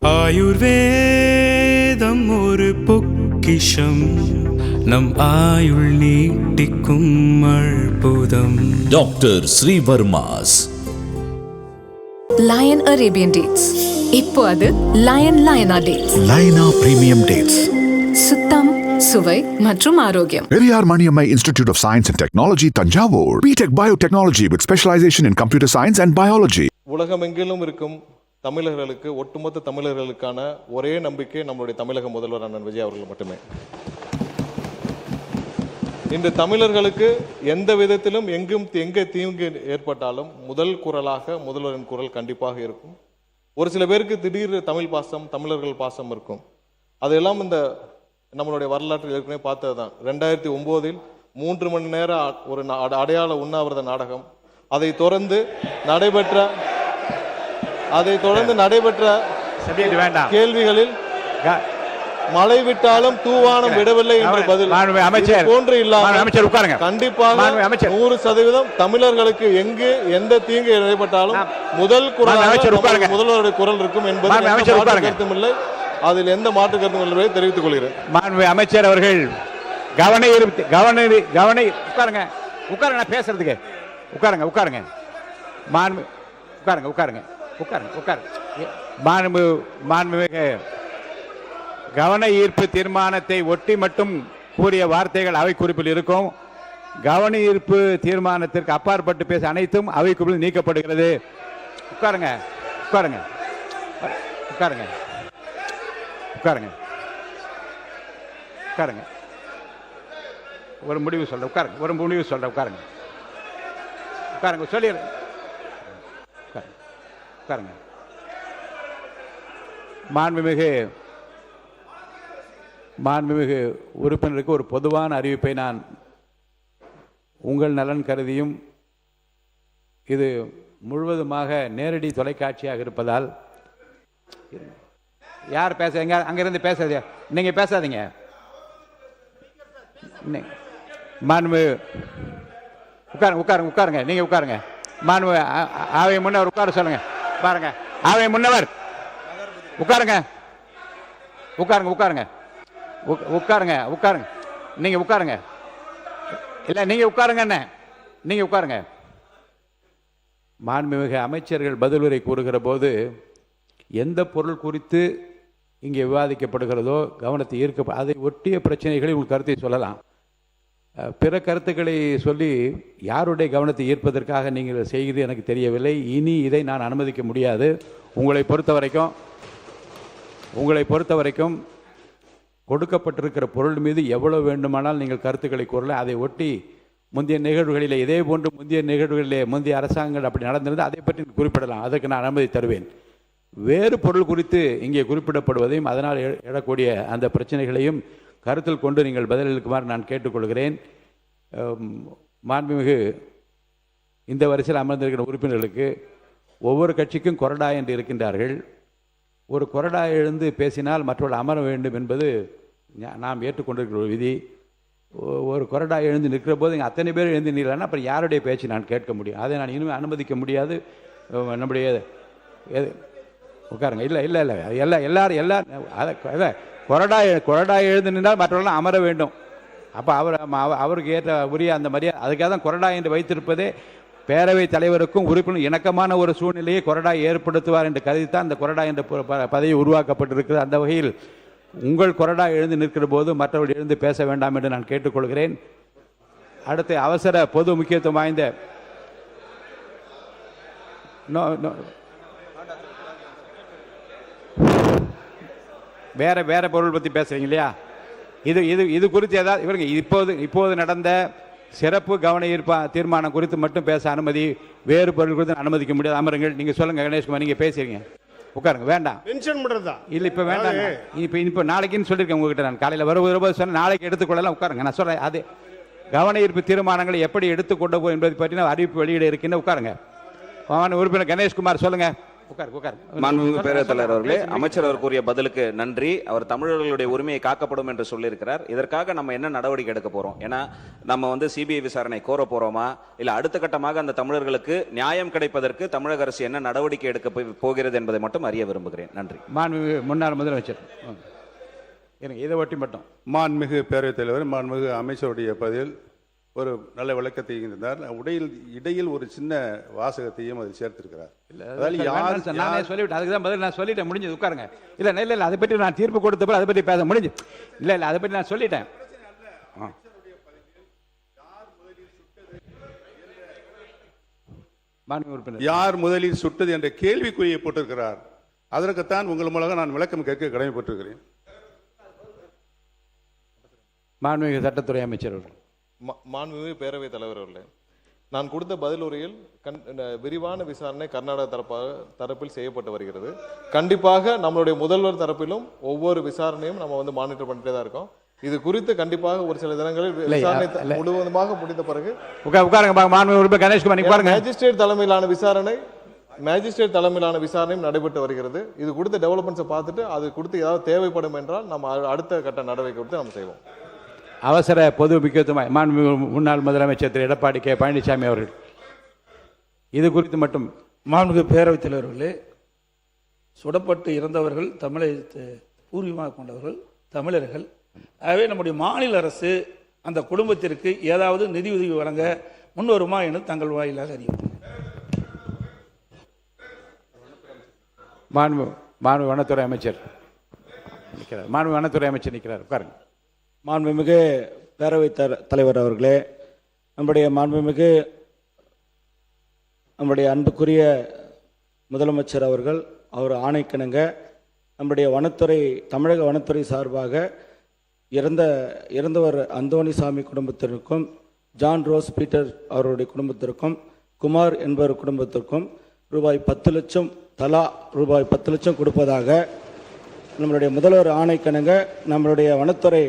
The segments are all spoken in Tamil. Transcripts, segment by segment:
ஆயுர்வேதம் ஒரு பொக்கிஷம், நம் ஆயுள் நீட்டிக்கும் அற்புதம். Doctor Srivarma's lion Arabian dates. இப்போ அது லயனா டேட்ஸ். லயனா பிரீமியம் டேட்ஸ். சுத்தம், சுவை மற்றும் ஆரோக்கியம். Periyar Maniammai institute of science and technology, Thanjavur. BTech biotechnology with specialization in computer science and biology. உலகமெங்கிலும் இருக்கும் தமிழர்களுக்கு, ஒட்டுமொத்த தமிழர்களுக்கான ஒரே நம்பிக்கை நம்மளுடைய தமிழக முதல்வர் அண்ணன் விஜய் அவர்கள் மட்டுமே. இன்று தமிழர்களுக்கு எந்த விதத்திலும் எங்கே தீங்கு ஏற்பட்டாலும் முதல் குரலாக முதல்வரின் குரல் கண்டிப்பாக இருக்கும். ஒரு சில பேருக்கு திடீர் தமிழ் பாசம், தமிழர்கள் பாசம் இருக்கும். அதெல்லாம் இந்த நம்மளுடைய வரலாற்றில் ஏற்கனவே பார்த்தது தான். 2009 3 மணி நேரம் ஒரு அடையாள உண்ணாவிரத நாடகம். அதை தொடர்ந்து நடைபெற்ற கேள்விகளில் மழை விட்டாலும் தூவானம் விடவில்லை என்று பதில் போன்று இல்லாமல் கண்டிப்பாக 100% தமிழர்களுக்கு எங்கு எந்த தீங்கு ஏற்பட்டாலும் முதல் குரல் முதல்வருடைய குரல் இருக்கும் என்பது கருத்தும் இல்லை. அதில் எந்த மாற்று கருத்தும் இல்லை என்பதை தெரிவித்துக் கொள்கிறேன். மாண்புமிகு அமைச்சர் அவர்கள் உட்காருங்க பேசுறதுக்கு உட்காருங்க மாண்புமிகு கவன ஈர்ப்பு தீர்மானத்தை ஒட்டி மட்டும் கூறிய வார்த்தைகள் அவை குறிப்பில் இருக்கும். கவன ஈர்ப்பு தீர்மானத்திற்கு அப்பாற்பட்டு பேச அனைத்தும் அவை குறிப்பில் நீக்கப்படுகிறது. உட்காருங்க. ஒரு முடிவு சொல்றேன். உட்காருங்க. சொல்லிடுறேன். உட்காருங்க. மாண்புமிகு உறுப்பினருக்கு ஒரு பொதுவான அறிவிப்பை நான் உங்கள் நலன் கருதியும், இது முழுவதுமாக நேரடி தொலைக்காட்சியாக இருப்பதால் யார் பேசுறீங்க? அங்கிருந்து பேசாதீங்க. நீங்க பேசாதீங்க. உட்காருங்க. நீங்க உட்காருங்க. மாண்புமிகு அவை முன்னவர் உட்கார சொல்லுங்க. பாருங்க, அவை முன்னவர் உட்காருங்க. நீங்க உட்காருங்க. இல்ல, நீங்க உட்காருங்க. மாண்புமிகு அமைச்சர்கள் பதிலுரை கூறுகிற போது எந்த பொருள் குறித்து இங்கே விவாதிக்கப்படுகிறதோ கவனத்தை ஈர்க்க, அதை ஒட்டிய பிரச்சனைகளை உங்கள் கருத்தை சொல்லலாம். பிற கருத்துக்களை சொல்லி யாருடைய கவனத்தை ஈர்ப்பதற்காக நீங்கள் செய்கிறது எனக்கு தெரியவில்லை. இனி இதை நான் அனுமதிக்க முடியாது. உங்களை பொறுத்த வரைக்கும் கொடுக்கப்பட்டிருக்கிற பொருள் மீது எவ்வளவு வேண்டுமானால் நீங்கள் கருத்துக்களை கூறலாம். அதை ஒட்டி முந்தைய நிகழ்வுகளிலே, இதே போன்று முந்தைய நிகழ்வுகளிலே முந்தைய அரசாங்கங்கள் அப்படி நடந்திருந்தால் அதை பற்றி குறிப்பிடலாம். அதற்கு நான் அனுமதி தருவேன். வேறு பொருள் குறித்து இங்கே குறிப்பிடப்படுவதையும் அதனால் எழக்கூடிய அந்த பிரச்சனைகளையும் கருத்தில் கொண்டு நீங்கள் பதிலளிக்குமாறு நான் கேட்டுக்கொள்கிறேன். மாண்புமிகு இந்த வரிசையில் அமர்ந்திருக்கிற உறுப்பினர்களுக்கு ஒவ்வொரு கட்சிக்கும் கொறடா என்று இருக்கின்றார்கள். ஒரு கொறடா எழுந்து பேசினால் மற்றவர்கள் அமர வேண்டும் என்பது நாம் ஏற்றுக்கொண்டிருக்கிற ஒரு விதி. ஒரு கொறடா எழுந்து நிற்கிற போது இங்கே அத்தனை பேர் எழுந்து நிற்கலன்னா அப்புறம் யாருடைய பேச்சு நான் கேட்க முடியும்? அதை நான் இனிமேல் அனுமதிக்க முடியாது. நம்முடைய உட்காருங்க. இல்லை எல்லாரும் அதை கொறடா எழுந்து நின்றால் மற்றவர்களாம் அமர வேண்டும். அப்போ அவருக்கு ஏற்ற உரிய அந்த மரியாதை, அதுக்காக தான் கொறடா என்று வைத்திருப்பதே பேரவைத் தலைவருக்கும் உறுப்பினர் இணக்கமான ஒரு சூழ்நிலையை கொறடா ஏற்படுத்துவார் என்று கருதித்தான் அந்த கொறடா என்ற பதவி உருவாக்கப்பட்டிருக்கிறது. அந்த வகையில் உங்கள் கொறடா எழுந்து நிற்கிற போது மற்றவர்கள் எழுந்து பேச வேண்டாம் என்று நான் கேட்டுக்கொள்கிறேன். அடுத்து அவசர பொது முக்கியத்துவம் வாய்ந்த வேற பொருள் பற்றி பேசுறீங்க இல்லையா? இது குறித்து ஏதாவது இவருங்க இப்போது நடந்த சிறப்பு கவன ஈர்ப்பு தீர்மானம் குறித்து மட்டும் பேச அனுமதி, வேறு பொருள் குறித்து அனுமதிக்க முடியாது. அமருங்கள். நீங்க சொல்லுங்க கணேஷ்குமார், நீங்க பேசுறீங்க. உட்காருங்க. வேண்டாம், இல்ல இப்ப வேண்டாம். இப்ப நாளைக்குன்னு சொல்லியிருக்கேன் உங்ககிட்ட. நான் காலையில் வரும்போது சொன்ன நாளைக்கு எடுத்துக்கொள்ளலாம். உட்காருங்க. நான் சொல்றேன், அது கவன ஈர்ப்பு தீர்மானங்களை எப்படி எடுத்துக்கொண்டு போய் என்பதை பற்றி நான் அறிவிப்பு வெளியிட இருக்கின்ற. உட்காருங்க. உறுப்பினர் கணேஷ்குமார் சொல்லுங்க. மாண்புமிகு பேரவைத் தலைவர் அவர்களே, அமைச்சர் அவர் கூறிய பதிலுக்கு நன்றி. அவர் தமிழர்களுடைய உரிமையை காக்கப்படும் என்று சொல்லியிருக்கிறார். இதற்காக நம்ம என்ன நடவடிக்கை எடுக்க போறோம்? ஏன்னா நம்ம வந்து சிபிஐ விசாரணை கோர போறோமா, இல்ல அடுத்த கட்டமாக அந்த தமிழர்களுக்கு நியாயம் கிடைப்பதற்கு தமிழக அரசு என்ன நடவடிக்கை எடுக்க போகிறது என்பதை மட்டும் அறிய விரும்புகிறேன். நன்றி. மாண்புமிகு முன்னாள் முதலமைச்சர் இதை ஒட்டி மட்டும். மாண்புமிகு பேரவைத் தலைவர், மாண்புமிகு அமைச்சருடைய பதில் ஒரு நல்ல விளக்கத்தை இருந்தார். இடையில் ஒரு சின்ன வாசகத்தையும் அது சேர்த்திருக்கிறார். நானே சொல்லிவிட்டேன், அதுக்கு தான் பதில் நான் சொல்லிட்டேன், முடிஞ்சது, உட்காருங்க. இல்லை அதை பற்றி நான் தீர்ப்பு கொடுத்த பிறகு அதை பற்றி பேச முடிஞ்சு. இல்லை அதை பற்றி நான் சொல்லிட்டேன். யார் முதலில் சுட்டது என்ற கேள்விக்குறியை போட்டிருக்கிறார். அதற்குத்தான் உங்கள் மூலம் நான் விளக்கம் கேட்க கடமைப்பட்டிருக்கிறேன். மாண்புமிகு சட்டத்துறை அமைச்சர் அவர்கள். மாண்புமிகு பேரவைத் தலைவர் அவர்களே, நான் கொடுத்த பதில் உரையில் விரிவான விசாரணை கர்நாடக தரப்பில் செய்யப்பட்டு வருகிறது. கண்டிப்பாக நம்மளுடைய முதல்வர் தரப்பிலும் ஒவ்வொரு விசாரணையும் நம்ம வந்து மானிட்டர் பண்ணிட்டே தான் இருக்கோம். இது குறித்து கண்டிப்பாக ஒரு சில தினங்களில் விசாரணை முழுவதுமாக முடிந்த பிறகு மேஜிஸ்ட்ரேட் தலைமையிலான விசாரணையும் நடைபெற்று வருகிறது. இது கொடுத்த டெவலப்மெண்ட்ஸை பார்த்துட்டு அது கொடுத்து ஏதாவது தேவைப்படும் என்றால் நம்ம அடுத்த கட்ட நடவடிக்கை கொடுத்து நம்ம செய்வோம். அவசர பொது முக்கியத்துவம் மாண்புமிகு முன்னாள் முதலமைச்சர் திரு எடப்பாடி கே பழனிசாமி அவர்கள் இது குறித்து மட்டும். மாண்புமிகு பேரவைத் தலைவர்களே, சுடப்பட்டு இறந்தவர்கள் தமிழை பூர்வீகமாக கொண்டவர்கள் தமிழர்கள். ஆகவே நம்முடைய மாநில அரசு அந்த குடும்பத்திற்கு ஏதாவது நிதியுதவி வழங்க முன்வருமா என தங்கள் வாயிலாக அறிவித்தார். மாண்பு வனத்துறை அமைச்சர் நிற்கிறார். மாண்பு வனத்துறை அமைச்சர் நிற்கிறார், உட்காருங்க. மாண்புமிகு பேரவைத் தலைவர் அவர்களே, நம்முடைய அன்புக்குரிய முதலமைச்சர் அவர்கள் அவர் ஆணைக்கிணங்க நம்முடைய தமிழக வனத்துறை சார்பாக இறந்தவர் அந்தோணிசாமி குடும்பத்திற்கும், ஜான் ரோஸ் பீட்டர் அவருடைய குடும்பத்திற்கும், குமார் என்பவர் குடும்பத்திற்கும் ரூபாய் 10 லட்சம் தலா ரூபாய் 10 லட்சம் கொடுப்பதாக நம்மளுடைய முதல்வர் ஆணைக்கிணங்க நம்மளுடைய வனத்துறை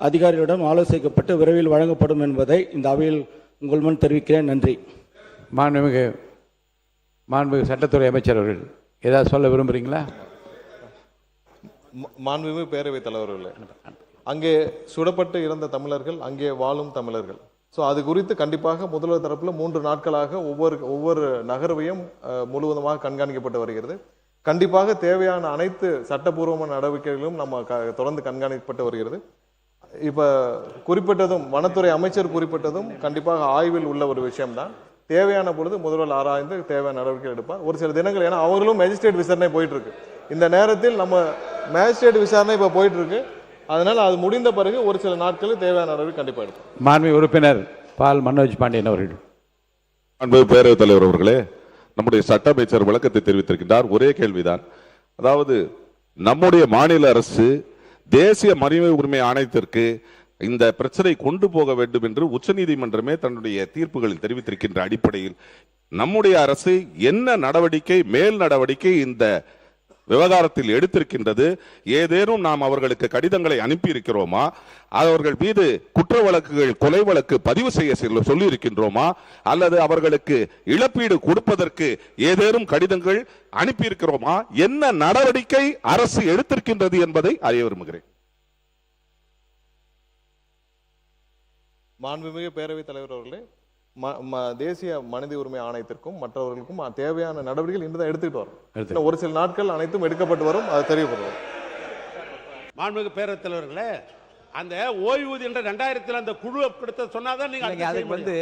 அதிகாரிகளிடம் ஆலோசிக்கப்பட்டு விரைவில் வழங்கப்படும் என்பதை இந்த அவையில் உங்கள் முன் தெரிவிக்கிறேன். நன்றி. மாண்புமிகு சட்டத்துறை அமைச்சர் அவர்கள் ஏதாவது சொல்ல விரும்புகிறீங்களா? மாண்புமிகு பேரவைத் தலைவர்களே, அங்கே சுடப்பட்டு இறந்த தமிழர்கள், அங்கே வாழும் தமிழர்கள். ஸோ அது குறித்து கண்டிப்பாக முதல்வர் தரப்பில் 3 நாட்களாக ஒவ்வொரு நகர்வையும் முழுவதுமாக கண்காணிக்கப்பட்டு வருகிறது. கண்டிப்பாக தேவையான அனைத்து சட்டப்பூர்வமான நடவடிக்கைகளும் நம்ம தொடர்ந்து கண்காணிக்கப்பட்டு வருகிறது. இப்ப குறிப்பிட்டதும் வனத்துறை அமைச்சர் குறிப்பிட்டதும் கண்டிப்பாக ஆய்வில் உள்ள ஒரு விஷயம்தான். தேவையான பொழுது முதல்வர் ஆராய்ந்து தேவையான நடவடிக்கை எடுப்பார். ஒரு சில தினங்கள், ஏன்னா அவர்களும் மேஜிஸ்ட்ரேட் விசாரணை போயிட்டு இருக்கு. இந்த நேரத்தில் நம்ம மேஜிஸ்ட்ரேட் விசாரணை இப்ப போயிட்டு இருக்கு. அதனால அது முடிந்த பிறகு ஒரு சில நாட்களில் தேவையான நடவடிக்கை கண்டிப்பா எடுப்போம். மாண்புமிகு உறுப்பினர் பால் மனோஜ் பாண்டியன் அவர்கள். மாண்புமிகு பேரவைத் தலைவர் அவர்களே, நம்முடைய சட்ட அமைச்சர் விளக்கத்தை தெரிவித்திருக்கின்றார். ஒரே கேள்விதான். அதாவது நம்முடைய மாநில அரசு தேசிய மனித உரிமை ஆணையத்திற்கு இந்த பிரச்சனை கொண்டு போக வேண்டும் என்று உச்சநீதிமன்றமே தன்னுடைய தீர்ப்புகளில் தெரிவித்திருக்கின்ற அடிப்படையில் நம்முடைய அரசு என்ன நடவடிக்கை, மேல் நடவடிக்கை இந்த விவகாரத்தில் எடுத்திருக்கின்றது? ஏதேனும் நாம் அவர்களுக்கு கடிதங்களை அனுப்பி இருக்கிறோமா? அவர்கள் மீது குற்ற வழக்குகள், கொலை வழக்கு பதிவு செய்ய சொல்லி இருக்கின்றோமா? அல்லது அவர்களுக்கு இழப்பீடு கொடுப்பதற்கு ஏதேனும் கடிதங்கள் அனுப்பி இருக்கிறோமா? என்ன நடவடிக்கை அரசு எடுத்திருக்கின்றது என்பதை அறிய விரும்புகிறேன். மாண்புமிகு பேரவைத் தலைவர் அவர்களே, தேசிய மனித உரிமை ஆணையத்திற்கும் மற்றவர்களுக்கும் தேவையான நடவடிக்கைகள் இன்று தான் எடுத்துக்கிட்டு வரும். ஒரு சில நாட்கள் அனைத்தும் எடுக்கப்பட்டு வரும், அது தெரியப்படுவோம். மாண்புமிகு பேரவைத் தலைவர்களே, அந்த ஓய்வூதியம் என்ற 2000 அந்த குழு கொடுத்த சொன்னாதான் நீங்க அதுக்கு வந்து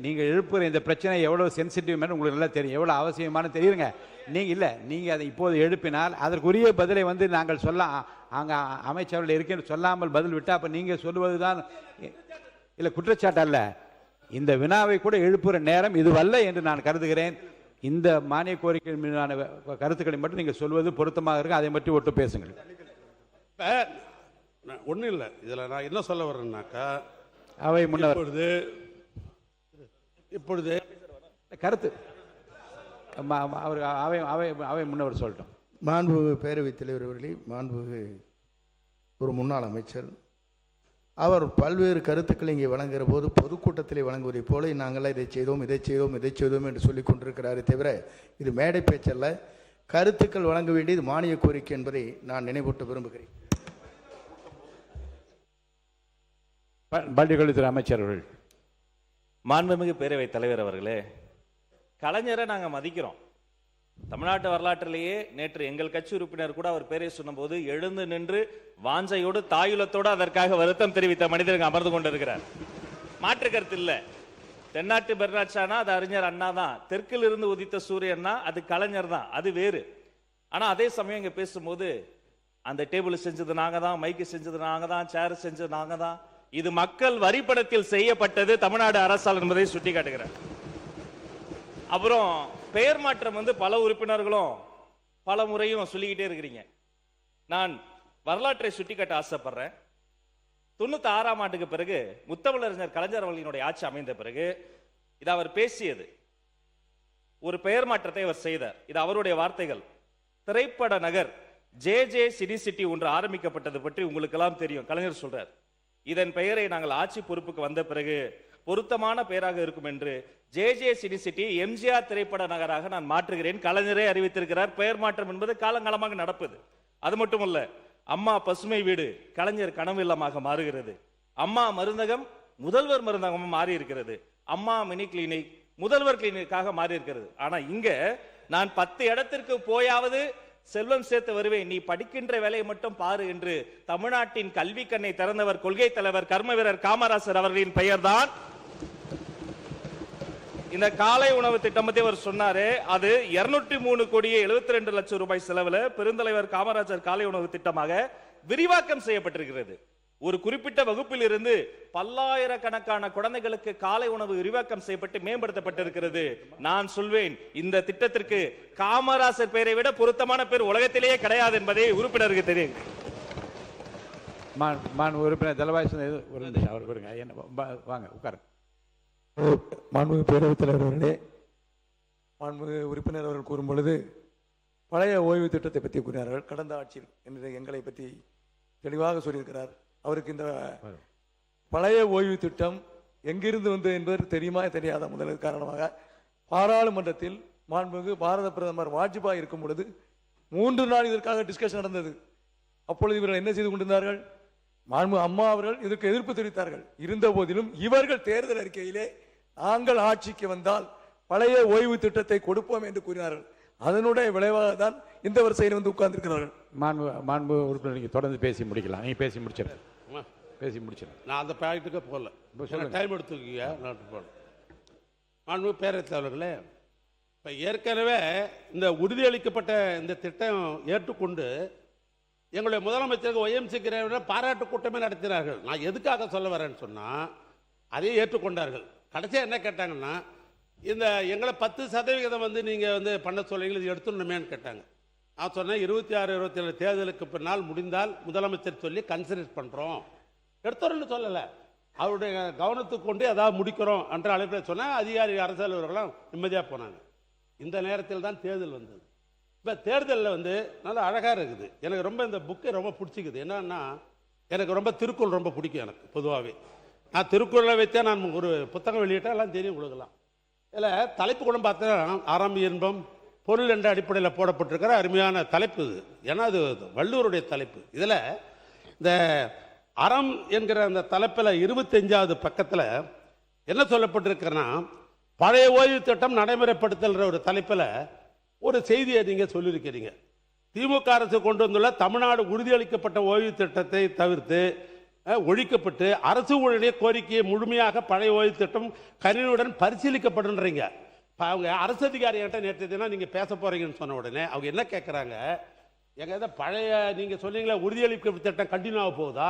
நீங்க எழுப்புற இந்த பிரச்சனை எவ்வளவு சென்சிட்டிவ் உங்களுக்கு நல்லா தெரியும், எவ்வளவு அவசியமான தெரியுங்க. நீங்க அதை இப்போது எழுப்பினால் அதற்குரிய பதிலை வந்து நாங்கள் அங்க அமைச்சர்கள் இருக்கேன்னு சொல்லாமல் பதில் விட்டா அப்ப நீங்க சொல்லுவதுதான் இல்ல குற்றச்சாட்டு அல்ல. இந்த வினாவை கூட எழுப்புற நேரம் இதுவல்ல என்று நான் கருதுகிறேன். இந்த மானிய கோரிக்கை மீதான கருத்துக்களை மட்டும் நீங்க சொல்வது பொருத்தமாக இருக்கு. அதை மட்டும் ஒட்டு பேசுங்கள். ஒன்றும் இல்லை, இதில் நான் என்ன சொல்ல வர்றேன்னாக்கா, அவை முன்னவர் இப்பொழுது கருத்து அவர் அவை முன்னவர் சொல்லட்டும். மாண்புமிகு பேரவைத் தலைவர் அவர்களே, மாண்புமிகு ஒரு முன்னாள் அமைச்சர், அவர் பல்வேறு கருத்துக்களை இங்கே வழங்குகிற போது பொதுக்கூட்டத்திலே வழங்குவதை போல நாங்களாம் இதை செய்தோம் என்று சொல்லி கொண்டிருக்கிறாரே தவிர இது மேடை பேச்சல்ல. கருத்துக்கள் வழங்க வேண்டியது மானிய கோரிக்கை என்பதை நான் நினைவூட்ட விரும்புகிறேன். பள்ளிக்கல்வித்துறை அமைச்சர் அவர்கள். மாண்புமிகு பேரவைத் தலைவர் அவர்களே, கலைஞரை நாங்கள் மதிக்கிறோம். தமிழ்நாட்டு வரலாற்றிலேயே நேற்று எங்கள் கட்சி உறுப்பினர் கூட அவர் பேரை சொன்னபோது எழுந்து நின்று வாஞ்சையோடு தாயுலத்தோடு அதற்காக வருத்தம் தெரிவித்த மனிதர்கள் அமர்ந்து கொண்டிருக்கிறார். மாற்று கருத்து இல்லை. தென்னாட்டு பெர்னாட்சானா அது அறிஞர் அண்ணா தான், தெற்கில் இருந்து உதித்த சூரியன்னா அது கலைஞர் தான், அது வேறு. ஆனால் அதே சமயம் இங்கே பேசும்போது அந்த டேபிள் செஞ்சது நாங்கள் தான், மைக்கு செஞ்சது நாங்கள் தான், சேர் செஞ்சது நாங்கள் தான், இது மக்கள் வரிப்படத்தில் செய்யப்பட்டது தமிழ்நாடு அரசால் என்பதை சுட்டி காட்டுகிறார். அப்புறம் பெயர் மாற்றம் பல உறுப்பினர்களும் பல முறையும் சொல்லிக்கிட்டே இருக்கிறீங்க. நான் வரலாற்றை சுட்டிக்காட்ட ஆசைப்படுறேன். 96ஆம் ஆண்டுக்கு பிறகு முத்தமிழறிஞர் கலைஞர் அவர்களினுடைய ஆட்சி அமைந்த பிறகு இது அவர் பேசியது. ஒரு பெயர் மாற்றத்தை அவர் செய்தார். இது அவருடைய வார்த்தைகள். திரைப்பட நகர் JJ சினி சிட்டி ஒன்று ஆரம்பிக்கப்பட்டது பற்றி உங்களுக்கெல்லாம் தெரியும். கலைஞர் சொல்றார், இதன் பெயரை நாங்கள் ஆட்சி பொறுப்புக்கு வந்த பிறகு பொருத்தமான பெயராக இருக்கும் என்று JJ சினி சிட்டி எம்ஜிஆர் திரைப்பட நகராக நான் மாற்றுகிறேன். கலைஞரே அறிவித்திருக்கிறார். பெயர் மாற்றம் என்பது காலங்காலமாக நடப்பது. அது மட்டுமல்ல, அம்மா பசுமை வீடு கலைஞர் கனவு இல்லமாக மாறுகிறது. அம்மா மருந்தகம் முதல்வர் மருந்தகம் மாறி இருக்கிறது. அம்மா மினி கிளினிக் முதல்வர் கிளினிக்காக மாறி இருக்கிறது. ஆனா இங்க நான் 10 இடத்திற்கு போயாவது செல்வம் சேர்த்து வருவேன், நீ படிக்கின்ற வேலையை மட்டும் பாரு என்று தமிழ்நாட்டின் கல்வி கண்ணை திறந்தவர் கொள்கை தலைவர் கர்ம வீரர் காமராசர் அவர்களின் பெயர்தான். இந்த காலை உணவு திட்டம் பத்தி அவர் சொன்னாரு. அது 203 கோடியே 72 லட்சம் ரூபாய் செலவுல பெருந்தலைவர் காமராஜர் காலை உணவு திட்டமாக விரிவாக்கம் செய்யப்பட்டிருக்கிறது. ஒரு குறிப்பிட்ட வகுப்பில் இருந்து பல்லாயிரக்கணக்கான குழந்தைகளுக்கு காலை உணவு விரிவாக்கம் செய்யப்பட்டு மேம்படுத்தப்பட்டிருக்கிறது. நான் சொல்வேன், இந்த திட்டத்திற்கு காமராசர் பெயரை விட பொருத்தமான பேர் உலகத்திலேயே கிடையாது என்பதை உறுப்பினருக்கு தெரியும். உறுப்பினர் தலவாய் ஒரு நிமிஷம் அவர் கொடுங்க. வாங்க உட்காரு. மாண்புமிகு பேரவைத் தலைவர் அவர்களே, மாண்புமிகு உறுப்பினர் அவர்கள் கூறும் பொழுது பழைய ஓய்வு திட்டத்தை பற்றி கூறினார்கள். கடந்த ஆட்சியில் என்று எங்களை பற்றி தெளிவாக சொல்லியிருக்கிறார். அவருக்கு இந்த பழைய ஓய்வு திட்டம் எங்கிருந்து வந்தது என்பதற்கு தெரியுமா தெரியாத முதல் காரணமாக பாராளுமன்றத்தில் மாண்புமிகு பாரத பிரதமர் வாஜ்பாய் இருக்கும் பொழுது 3 நாள் இதற்காக டிஸ்கஷன் நடந்தது. அப்பொழுது இவர்கள் என்ன செய்து கொண்டிருந்தார்கள்? மாண்பு அம்மா அவர்கள் இதற்கு எதிர்ப்பு தெரிவித்தார்கள். இருந்த போதிலும் இவர்கள் தேர்தல் அறிக்கையிலே நாங்கள் ஆட்சிக்கு வந்தால் பழைய ஓய்வு திட்டத்தை கொடுப்போம் என்று கூறினார்கள். அதனுடைய விளைவாக தான் இந்த வரிசையில் உட்கார்ந்திருக்கிறார்கள். மாண்பு உறுப்பினர் நீங்க தொடர்ந்து பேசி முடிக்கலாம். நீங்க பேசி முடிச்சிருங்க. நான் அந்த பாயிண்ட்டுக்கு போகல, டைம் எடுத்துக்கீங்க. மாண்பு பேரவைத் தலைவர்களே, இப்போ ஏற்கனவே இந்த உறுதியளிக்கப்பட்ட இந்த திட்டம் ஏற்றுக்கொண்டு எங்களுடைய முதலமைச்சருக்கு OMC பாராட்டு கூட்டமே நடத்தினார்கள். நான் எதுக்காக சொல்ல வரேன்னு சொன்னால், அதையே ஏற்றுக்கொண்டார்கள். கடைசியாக என்ன கேட்டாங்கன்னா, இந்த எங்களை 10% நீங்கள் பண்ண சொல்லுங்கள், இது எடுத்துடணுமேன்னு கேட்டாங்க. நான் சொன்னேன், 26, 27 தேர்தலுக்கு பின்னால் முடிந்தால் முதலமைச்சர் சொல்லி கன்சிடர் பண்ணுறோம், எடுத்துறோன்னு சொல்லலை. அவருடைய கவனத்துக்கு கொண்டு ஏதாவது முடிக்கிறோம் என்ற அழைப்பில் சொன்னால் அதிகாரி அரசியல்வர்கள்லாம் நிம்மதியாக போனாங்க. இந்த நேரத்தில் தான் தேர்தல் வந்தது. இப்போ தேர்தலில் நல்லா அழகாக இருக்குது. எனக்கு ரொம்ப இந்த புக்கை ரொம்ப பிடிச்சிக்குது. என்னன்னா, எனக்கு ரொம்ப திருக்குறள் ரொம்ப பிடிக்கும். எனக்கு பொதுவாகவே நான் திருக்குறளை வைத்தே நான் ஒரு புத்தகம் வெளியிட்டால் எல்லாம் தெரியும் கொடுக்கலாம். இதில் தலைப்பு கூட பார்த்தா ஆரம்பி இன்பம் பொருள் என்ற அடிப்படையில் போடப்பட்டிருக்கிற அருமையான தலைப்பு இது. ஏன்னா அது வள்ளுவருடைய தலைப்பு. இதில் இந்த அறம் என்கிற அந்த தலைப்பில் 25வது பக்கத்தில் என்ன சொல்லப்பட்டிருக்கிறன்னா, பழைய ஓய்வு திட்டம் நடைமுறைப்படுத்தல்ற ஒரு தலைப்பில் ஒரு செய்தியை நீங்கள் சொல்லியிருக்கிறீங்க. திமுக அரசு கொண்டு வந்துள்ள தமிழ்நாடு உறுதியளிக்கப்பட்ட ஓய்வு திட்டத்தை தவிர்த்து ஒழிக்கப்பட்டு அரசு ஊழிய கோரிக்கையை முழுமையாக பழைய ஓய்வு திட்டம் கனிவுடன் பரிசீலிக்கப்படுன்றீங்க. இப்போ அவங்க அரசு அதிகாரிகிட்ட நேற்று நீங்கள் பேச போகிறீங்கன்னு சொன்ன உடனே அவங்க என்ன கேட்குறாங்க, எங்கள் பழைய நீங்கள் சொன்னீங்களா உறுதியளிக்கப்பட்ட திட்டம் கண்டினியூ ஆக போகுதா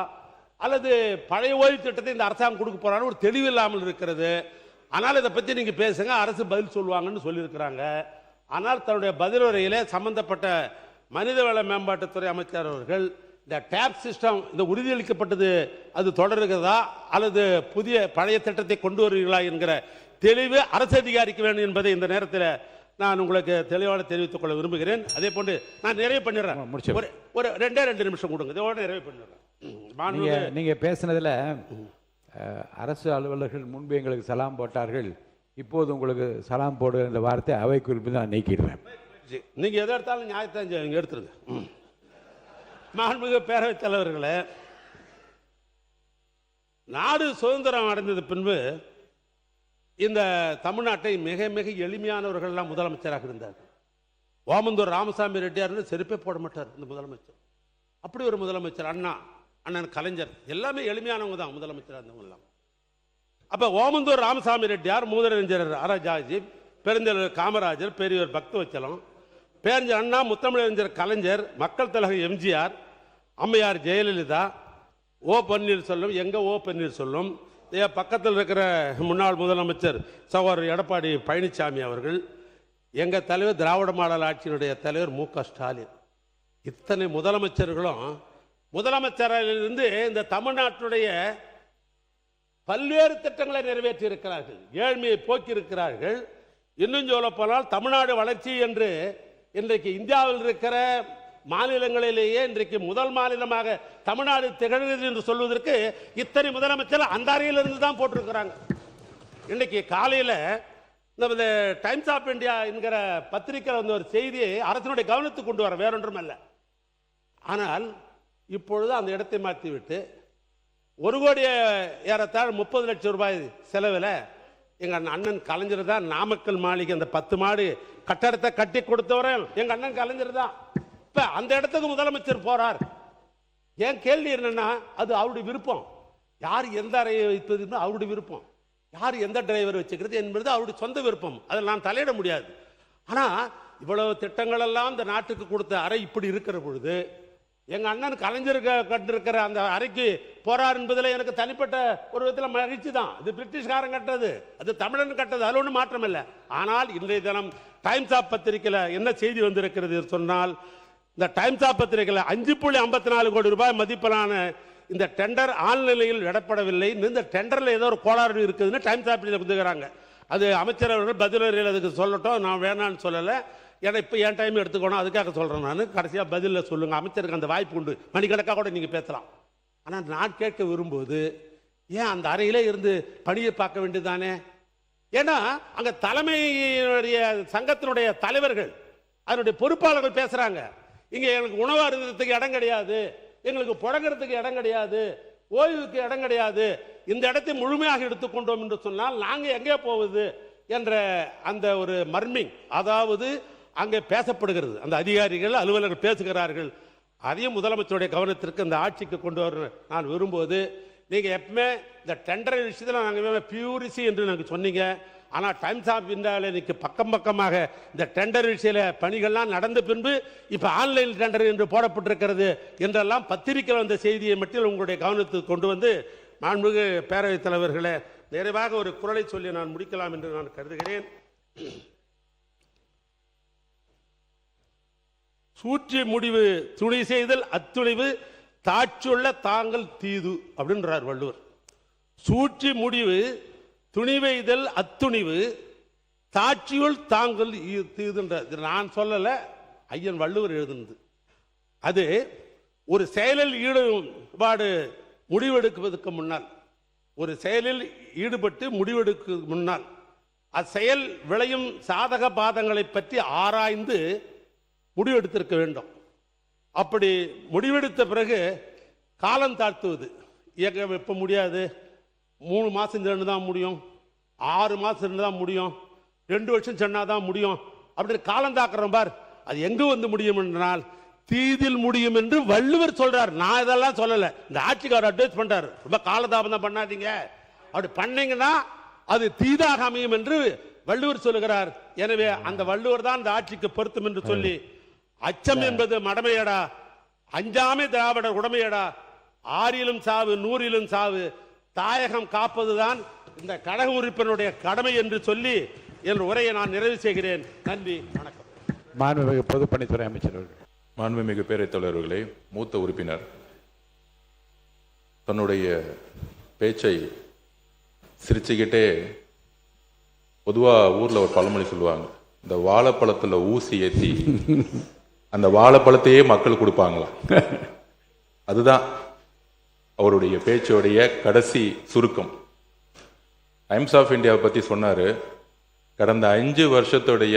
அல்லது பழைய ஓய்வு திட்டத்தை இந்த அரசாங்கம் கொடுக்க போகிறான்னு ஒரு தெளிவு இல்லாமல் இருக்கிறது. ஆனால் இதை பற்றி நீங்கள் பேசுங்க, அரசு பதில் சொல்லுவாங்கன்னு சொல்லியிருக்கிறாங்க. ஆனால் தன்னுடைய பதிலுரையிலே சம்பந்தப்பட்ட மனிதவள மேம்பாட்டுத்துறை அமைச்சர் அவர்கள் இந்த டேப் சிஸ்டம் இந்த உறுதியளிக்கப்பட்டது அது தொடருகிறதா அல்லது புதிய பழைய திட்டத்தை கொண்டு வருவீர்களா என்கிற தெளிவு அரசு அதிகாரிக்கு வேண்டும் என்பதை இந்த நேரத்தில் நான் உங்களுக்கு தெளிவாக தெரிவித்துக் கொள்ள விரும்புகிறேன். அதே போன்று நான் நிறைவு பண்ணிடுறேன். ஒரு 2 நிமிஷம் கொடுங்க, இதோட நிறைவு பண்ணிடுறேன். நீங்க பேசுனதுல அரசு அலுவலர்கள் முன்பு எங்களுக்கு சலாம் போட்டார்கள், இப்போது உங்களுக்கு சலாம் போடு என்ற வார்த்தை அவை குறிப்பு நான் நீக்கிடுறேன். நீங்க எதை எடுத்தாலும் நியாயத்தை நீங்க எடுத்துருங்க. மாண்புமிகு பேரவைத் தலைவர்களே, நாடு சுதந்திரம் அடைந்தது பின்பு இந்த தமிழ்நாட்டை மிக மிக எளிமையானவர்கள்லாம் முதலமைச்சராக இருந்தார்கள். ஓமந்தூர் ராமசாமி ரெட்டியார்னு செருப்பே போட மாட்டார் இந்த முதலமைச்சர். அப்படி ஒரு முதலமைச்சர். அண்ணன் கலைஞர் எல்லாமே எளிமையானவங்க தான் முதலமைச்சராக இருந்தவங்கலாம். அப்போ ஓமந்தூர் ராமசாமி ரெட்டியார், மூதறிஞர் ராஜாஜி, பெருந்தலைவர் காமராஜர், பெரியவர் பக்தவச்சலம், பேரறிஞர் அண்ணா, முத்தமிழறிஞர் கலைஞர், மக்கள் தலைவர் எம்ஜிஆர், அம்மையார் ஜெயலலிதா, ஓ பன்னீர்செல்வம், எங்க ஓ பன்னீர்செல்வம், பக்கத்தில் இருக்கிற முன்னாள் முதலமைச்சர் சகோதரர் எடப்பாடி பழனிசாமி அவர்கள், எங்க தலைவர் திராவிட மாடல் ஆட்சியினுடைய தலைவர் மு.க. ஸ்டாலின், இத்தனை முதலமைச்சர்களும் முதலமைச்சரிலிருந்து இந்த தமிழ்நாட்டுடைய பல்வேறு திட்டங்களை நிறைவேற்றி இருக்கிறார்கள், ஏழ்மையை போக்கி இருக்கிறார்கள். இன்னும் சொல்ல போனால் தமிழ்நாடு வளர்ச்சி என்று இன்றைக்கு இந்தியாவில் இருக்கிற மாநிலங்களிலேயே இன்றைக்கு முதல் மாநிலமாக தமிழ்நாடு திகழ்கிறது என்று சொல்வதற்கு இத்தனை முதலமைச்சர் அந்த அறையிலிருந்து தான் போட்டிருக்கிறாங்க. இன்னைக்கு காலையில் இந்த டைம்ஸ் ஆஃப் இந்தியா என்கிற பத்திரிகை வந்து ஒரு செய்தியை அரசினுடைய கவனத்துக்கு கொண்டு வர, வேறொன்றும் அல்ல. ஆனால் இப்பொழுது அந்த இடத்தை மாற்றிவிட்டு 1 கோடி ஏறத்தாழ் 30 லட்சம் ரூபாய் செலவில் எங்கள் அண்ணன் கலைஞர் தான் நாமக்கல் மாளிகை அந்த 10 மாடி கட்டடத்தை கட்டி கொடுத்தவரை எங்கள் அண்ணன் கலைஞர் தான். இப்போ அந்த இடத்துக்கு முதலமைச்சர் போறார். என் கேள்வி என்னன்னா, அது அவருடைய விருப்பம். யார் எந்த அறையை வைப்பது அவருடைய விருப்பம், யார் எந்த டிரைவர் வச்சுக்கிறது என்பது அவருடைய சொந்த விருப்பம், அதில் நான் தலையிட முடியாது. ஆனால் இவ்வளவு திட்டங்கள் எல்லாம் இந்த நாட்டுக்கு கொடுத்த அறை இப்படி இருக்கிற பொழுது எங்க அண்ணன் கலைஞர் கட்டிருக்கிற அந்த அறைக்கு போறார் என்பதில் எனக்கு தனிப்பட்ட ஒரு விதத்தில் மகிழ்ச்சி தான். இது பிரிட்டிஷ்காரன் கட்டது, அது தமிழன் கட்டது, அதில் ஒன்றும் மாற்றம் இல்லை. ஆனால் இன்றைய தினம் டைம்ஸ் ஆஃப் பத்திரிகையில் என்ன செய்தி வந்திருக்கிறது சொன்னால், இந்த டைம்ஸ் ஆஃப் பத்திரிகையில் 5.54 கோடி ரூபாய் மதிப்பிலான இந்த டெண்டர் ஆழ்நிலையில் விடப்படவில்லை, இந்த டெண்டரில் ஏதோ ஒரு கோளாறு இருக்குதுன்னு டைம்ஸ் ஆஃப் வந்துக்கிறாங்க. அது அமைச்சர் அவர்கள் பதில் அதுக்கு சொல்லட்டும், நான் வேணான்னு சொல்லலை. ஏன்னா இப்போ என் டைம் எடுத்துக்கணும், அதுக்காக சொல்கிறேன். நான் கடைசியாக பதிலில் சொல்லுங்கள், அமைச்சருக்கு அந்த வாய்ப்பு உண்டு, மணிக்கணக்காக கூட நீங்கள் பேசலாம். ஆனால் நான் கேட்க விரும்புவது, ஏன் அந்த அறையிலே இருந்து பணியை பார்க்க வேண்டியதானே? ஏன்னா அங்கே தலைமையினுடைய சங்கத்தினுடைய தலைவர்கள், அதனுடைய பொறுப்பாளர்கள் பேசுகிறாங்க, இங்கே எங்களுக்கு உணவு அருந்தத்துக்கு இடம் கிடையாது, எங்களுக்கு புழங்குறதுக்கு இடம் கிடையாது, ஓய்வுக்கு இடம் கிடையாது, இந்த இடத்தை முழுமையாக எடுத்துக்கொண்டோம் என்று சொன்னால் நாங்கள் எங்கே போவது என்ற அந்த ஒரு மர்மிங், அதாவது அங்கே பேசப்படுகிறது, அந்த அதிகாரிகள் அலுவலர்கள் பேசுகிறார்கள். அதையும் முதலமைச்சருடைய கவனத்திற்கு அந்த ஆட்சிக்கு கொண்டு வர நான் விரும்புவது, நீங்கள் எப்பவுமே இந்த டெண்டர் விஷயத்தில் நாங்கள் பியூரிசி என்று நாங்கள் சொன்னீங்க. ஆனால் டைம்ஸ் ஆஃப் இந்தியாவில் இன்னைக்கு பக்கம் பக்கமாக இந்த டெண்டர் விஷய பணிகள்லாம் நடந்த பின்பு இப்போ ஆன்லைன் டெண்டர் என்று போடப்பட்டிருக்கிறது என்றெல்லாம் பத்திரிகையில் வந்த செய்தியை மட்டும் உங்களுடைய கவனத்துக்கு கொண்டு வந்து, மாண்புமிகு பேரவைத் தலைவர்களே, நிறைவாக ஒரு குரலை சொல்லி நான் முடிக்கலாம் என்று நான் கருதுகிறேன். சூற்றி முடிவு துணை செய்தல் அத்துணிவு தாட்சியுள்ள தாங்கள் தீது அப்படின்றார் வள்ளுவர். சூற்றி முடிவு துணிவைதல் அத்துணிவு தாட்சியுள் தாங்கள் தீதுன்ற நான் சொல்லலை, ஐயன் வள்ளுவர் எழுதுனது. அது ஒரு செயலில் ஈடுபாடு முடிவெடுப்பதற்கு முன்னால், ஒரு செயலில் ஈடுபட்டு முடிவெடுக்க முன்னால் அச்செயல் விளையும் சாதக பாதங்களை பற்றி ஆராய்ந்து முடிவெடுத்திருக்க வேண்டும். அப்படி முடிவெடுத்த பிறகு காலம் தாழ்த்துவது, இயக்கம் எப்போ முடியாது, 3 மாதம் சென்று தான் முடியும், 6 மாதம் சென்று தான் முடியும், 2 வருஷம் சொன்னால் தான் முடியும் அப்படின்னு காலம் தாக்குறோம் பார், அது எங்கு வந்து முடியும் என்றால் தீதில் முடியும் என்று வள்ளுவர் சொல்றார். நான் இதெல்லாம் சொல்லலை, இந்த ஆட்சிக்கு அவர் அட்வைஸ் பண்றாரு, ரொம்ப காலதாபம் தான் பண்ணாதீங்க, அப்படி பண்ணீங்கன்னா அது தீதாக அமையும் என்று வள்ளுவர் சொல்லுகிறார். எனவே அந்த வள்ளுவர் தான் இந்த ஆட்சிக்கு பொருத்தம் என்று சொல்லி, அச்சம் என்பது மடமையடா, அஞ்சாமே திராவிடர் உடமையடா, 6லும் சாவு 100லும் சாவு, தாயகம் காப்பதுதான் இந்த கழக உறுப்பினருடைய கடமை என்று சொல்லி என் உரையை நான் நிறைவு செய்கிறேன். நன்றி, வணக்கம். மாண்புமிகு பொதுப்பணித்துறை அமைச்சர் அவர்கள். மாண்புமிகு பேரவைத் தலைவர்களே, மூத்த உறுப்பினர் தன்னுடைய பேச்சை சிரிச்சுக்கிட்டே, பொதுவாக ஊரில் ஒரு பழமொழி சொல்லுவாங்க, இந்த வாழைப்பழத்தில் ஊசி ஏற்றி அந்த வாழைப்பழத்தையே மக்கள் கொடுப்பாங்களாம். அதுதான் அவருடைய பேச்சோடைய கடைசி சுருக்கம். டைம்ஸ் ஆஃப் இந்தியாவை பற்றி சொன்னார். கடந்த 5 வருஷத்துடைய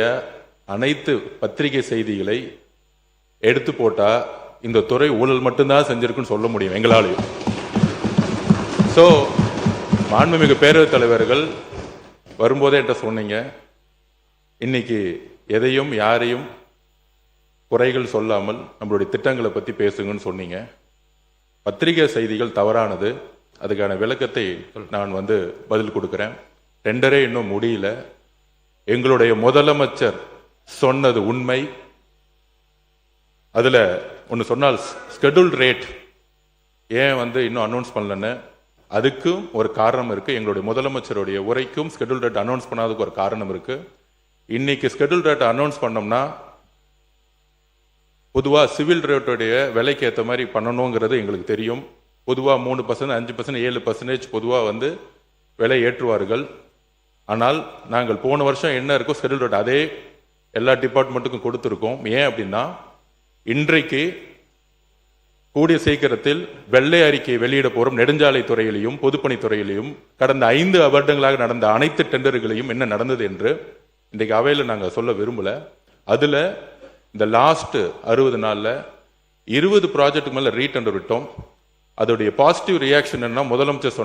அனைத்து பத்திரிகை செய்திகளை எடுத்து போட்டால் இந்த துறை ஊழல் மட்டும்தான் செஞ்சிருக்குன்னு சொல்ல முடியும் எங்களாலையும். ஸோ மாண்புமிகு பேரவைத் தலைவர்கள் வரும்போதே என்கிட்ட சொன்னீங்க, இன்னைக்கு எதையும் யாரையும் குறைகள் சொல்லாமல் நம்மளுடைய திட்டங்களை பற்றி பேசுங்கன்னு சொன்னீங்க. பத்திரிகை செய்திகள் தவறானது. அதுக்கான விளக்கத்தை நான் பதில் கொடுக்குறேன். டெண்டரே இன்னும் முடியல. எங்களுடைய முதலமைச்சர் சொன்னது உண்மை. அதில் ஒன்று சொன்னால் ஸ்கெடியூல்ட் ரேட் ஏன் இன்னும் அனௌன்ஸ் பண்ணலன்னு அதுக்கும் ஒரு காரணம் இருக்குது. எங்களுடைய முதலமைச்சருடைய உரைக்கும் ஸ்கெடியூல் ரேட் அனௌன்ஸ் பண்ணாததுக்கு ஒரு காரணம் இருக்குது. இன்னைக்கு ஸ்கெடியூல் ரேட் அனௌன்ஸ் பண்ணோம்னா பொதுவாக சிவில் ரேட்டுடைய விலைக்கு ஏற்ற மாதிரி பண்ணணுங்கிறது எங்களுக்கு தெரியும். பொதுவாக 3%, 5%, 7% பொதுவாக விலை ஏற்றுவார்கள். ஆனால் நாங்கள் போன வருஷம் என்ன இருக்கோ ஸ்கெடியூல் ரேட் அதே எல்லா டிபார்ட்மெண்ட்டுக்கும் கொடுத்துருக்கோம். ஏன் அப்படின்னா இன்றைக்கு கூடிய சீக்கிரத்தில் வெள்ளை அறிக்கை வெளியிட போகிறோம். நெடுஞ்சாலை துறையிலையும் பொதுப்பணித்துறையிலையும் கடந்த 5 வருடங்களாக நடந்த அனைத்து டெண்டர்களையும் என்ன நடந்தது என்று இன்றைக்கு அவையில் நாங்கள் சொல்ல விரும்பல. அதில் இந்த லாஸ்ட் 60 நாளில் 20 ப்ராஜெக்ட்டுக்கு மேலே ரீடெண்டர் விட்டோம். அதோடைய பாசிட்டிவ் ரியாக்ஷன் என்ன, முதலமைச்சர்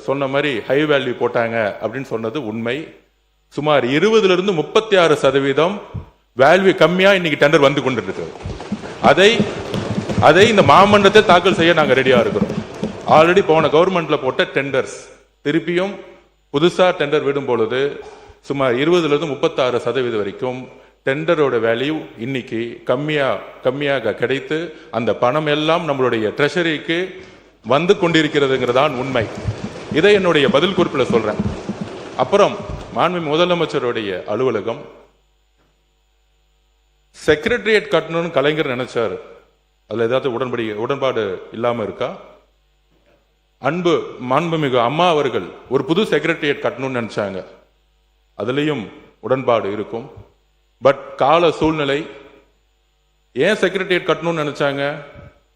சொன்ன மாதிரி ஹை வேல்யூ போட்டாங்க அப்படின்னு சொன்னது உண்மை. சுமார் 20% 36% வேல்யூ கம்மியாக இன்னைக்கு டெண்டர் வந்து கொண்டு இருக்கு. அதை இந்த மாமன்றத்தை தாக்கல் செய்ய நாங்கள் ரெடியாக இருக்கிறோம். ஆல்ரெடி போன கவர்மெண்ட்ல போட்ட டெண்டர்ஸ் திருப்பியும் புதுசாக டெண்டர் விடும் பொழுது சுமார் 20% 36% வரைக்கும் டெண்டரோட வேல்யூ இன்னைக்கு கம்மியாக கிடைத்து அந்த பணம் எல்லாம் நம்மளுடைய ட்ரெஷரிக்கு வந்து கொண்டிருக்கிறதுங்கிறதான் உண்மை. இதை என்னுடைய பதில் குறிப்பில் சொல்றேன். அப்புறம் மாண்பு முதலமைச்சருடைய அலுவலகம் செக்ரட்டரியேட் கட்டணும்னு கலைஞர் நினைச்சார். அதுல ஏதாவது உடன்பாடு இல்லாம இருக்கா? மாண்புமிகு அம்மா அவர்கள் ஒரு புது செக்ரட்டரியேட் கட்டணும்னு நினைச்சாங்க. அதுலயும் உடன்பாடு இருக்கும். பட் கால சூழ்நிலை ஏன் செக்ரட்டரியேட் கட்டணும்னு நினைச்சாங்க?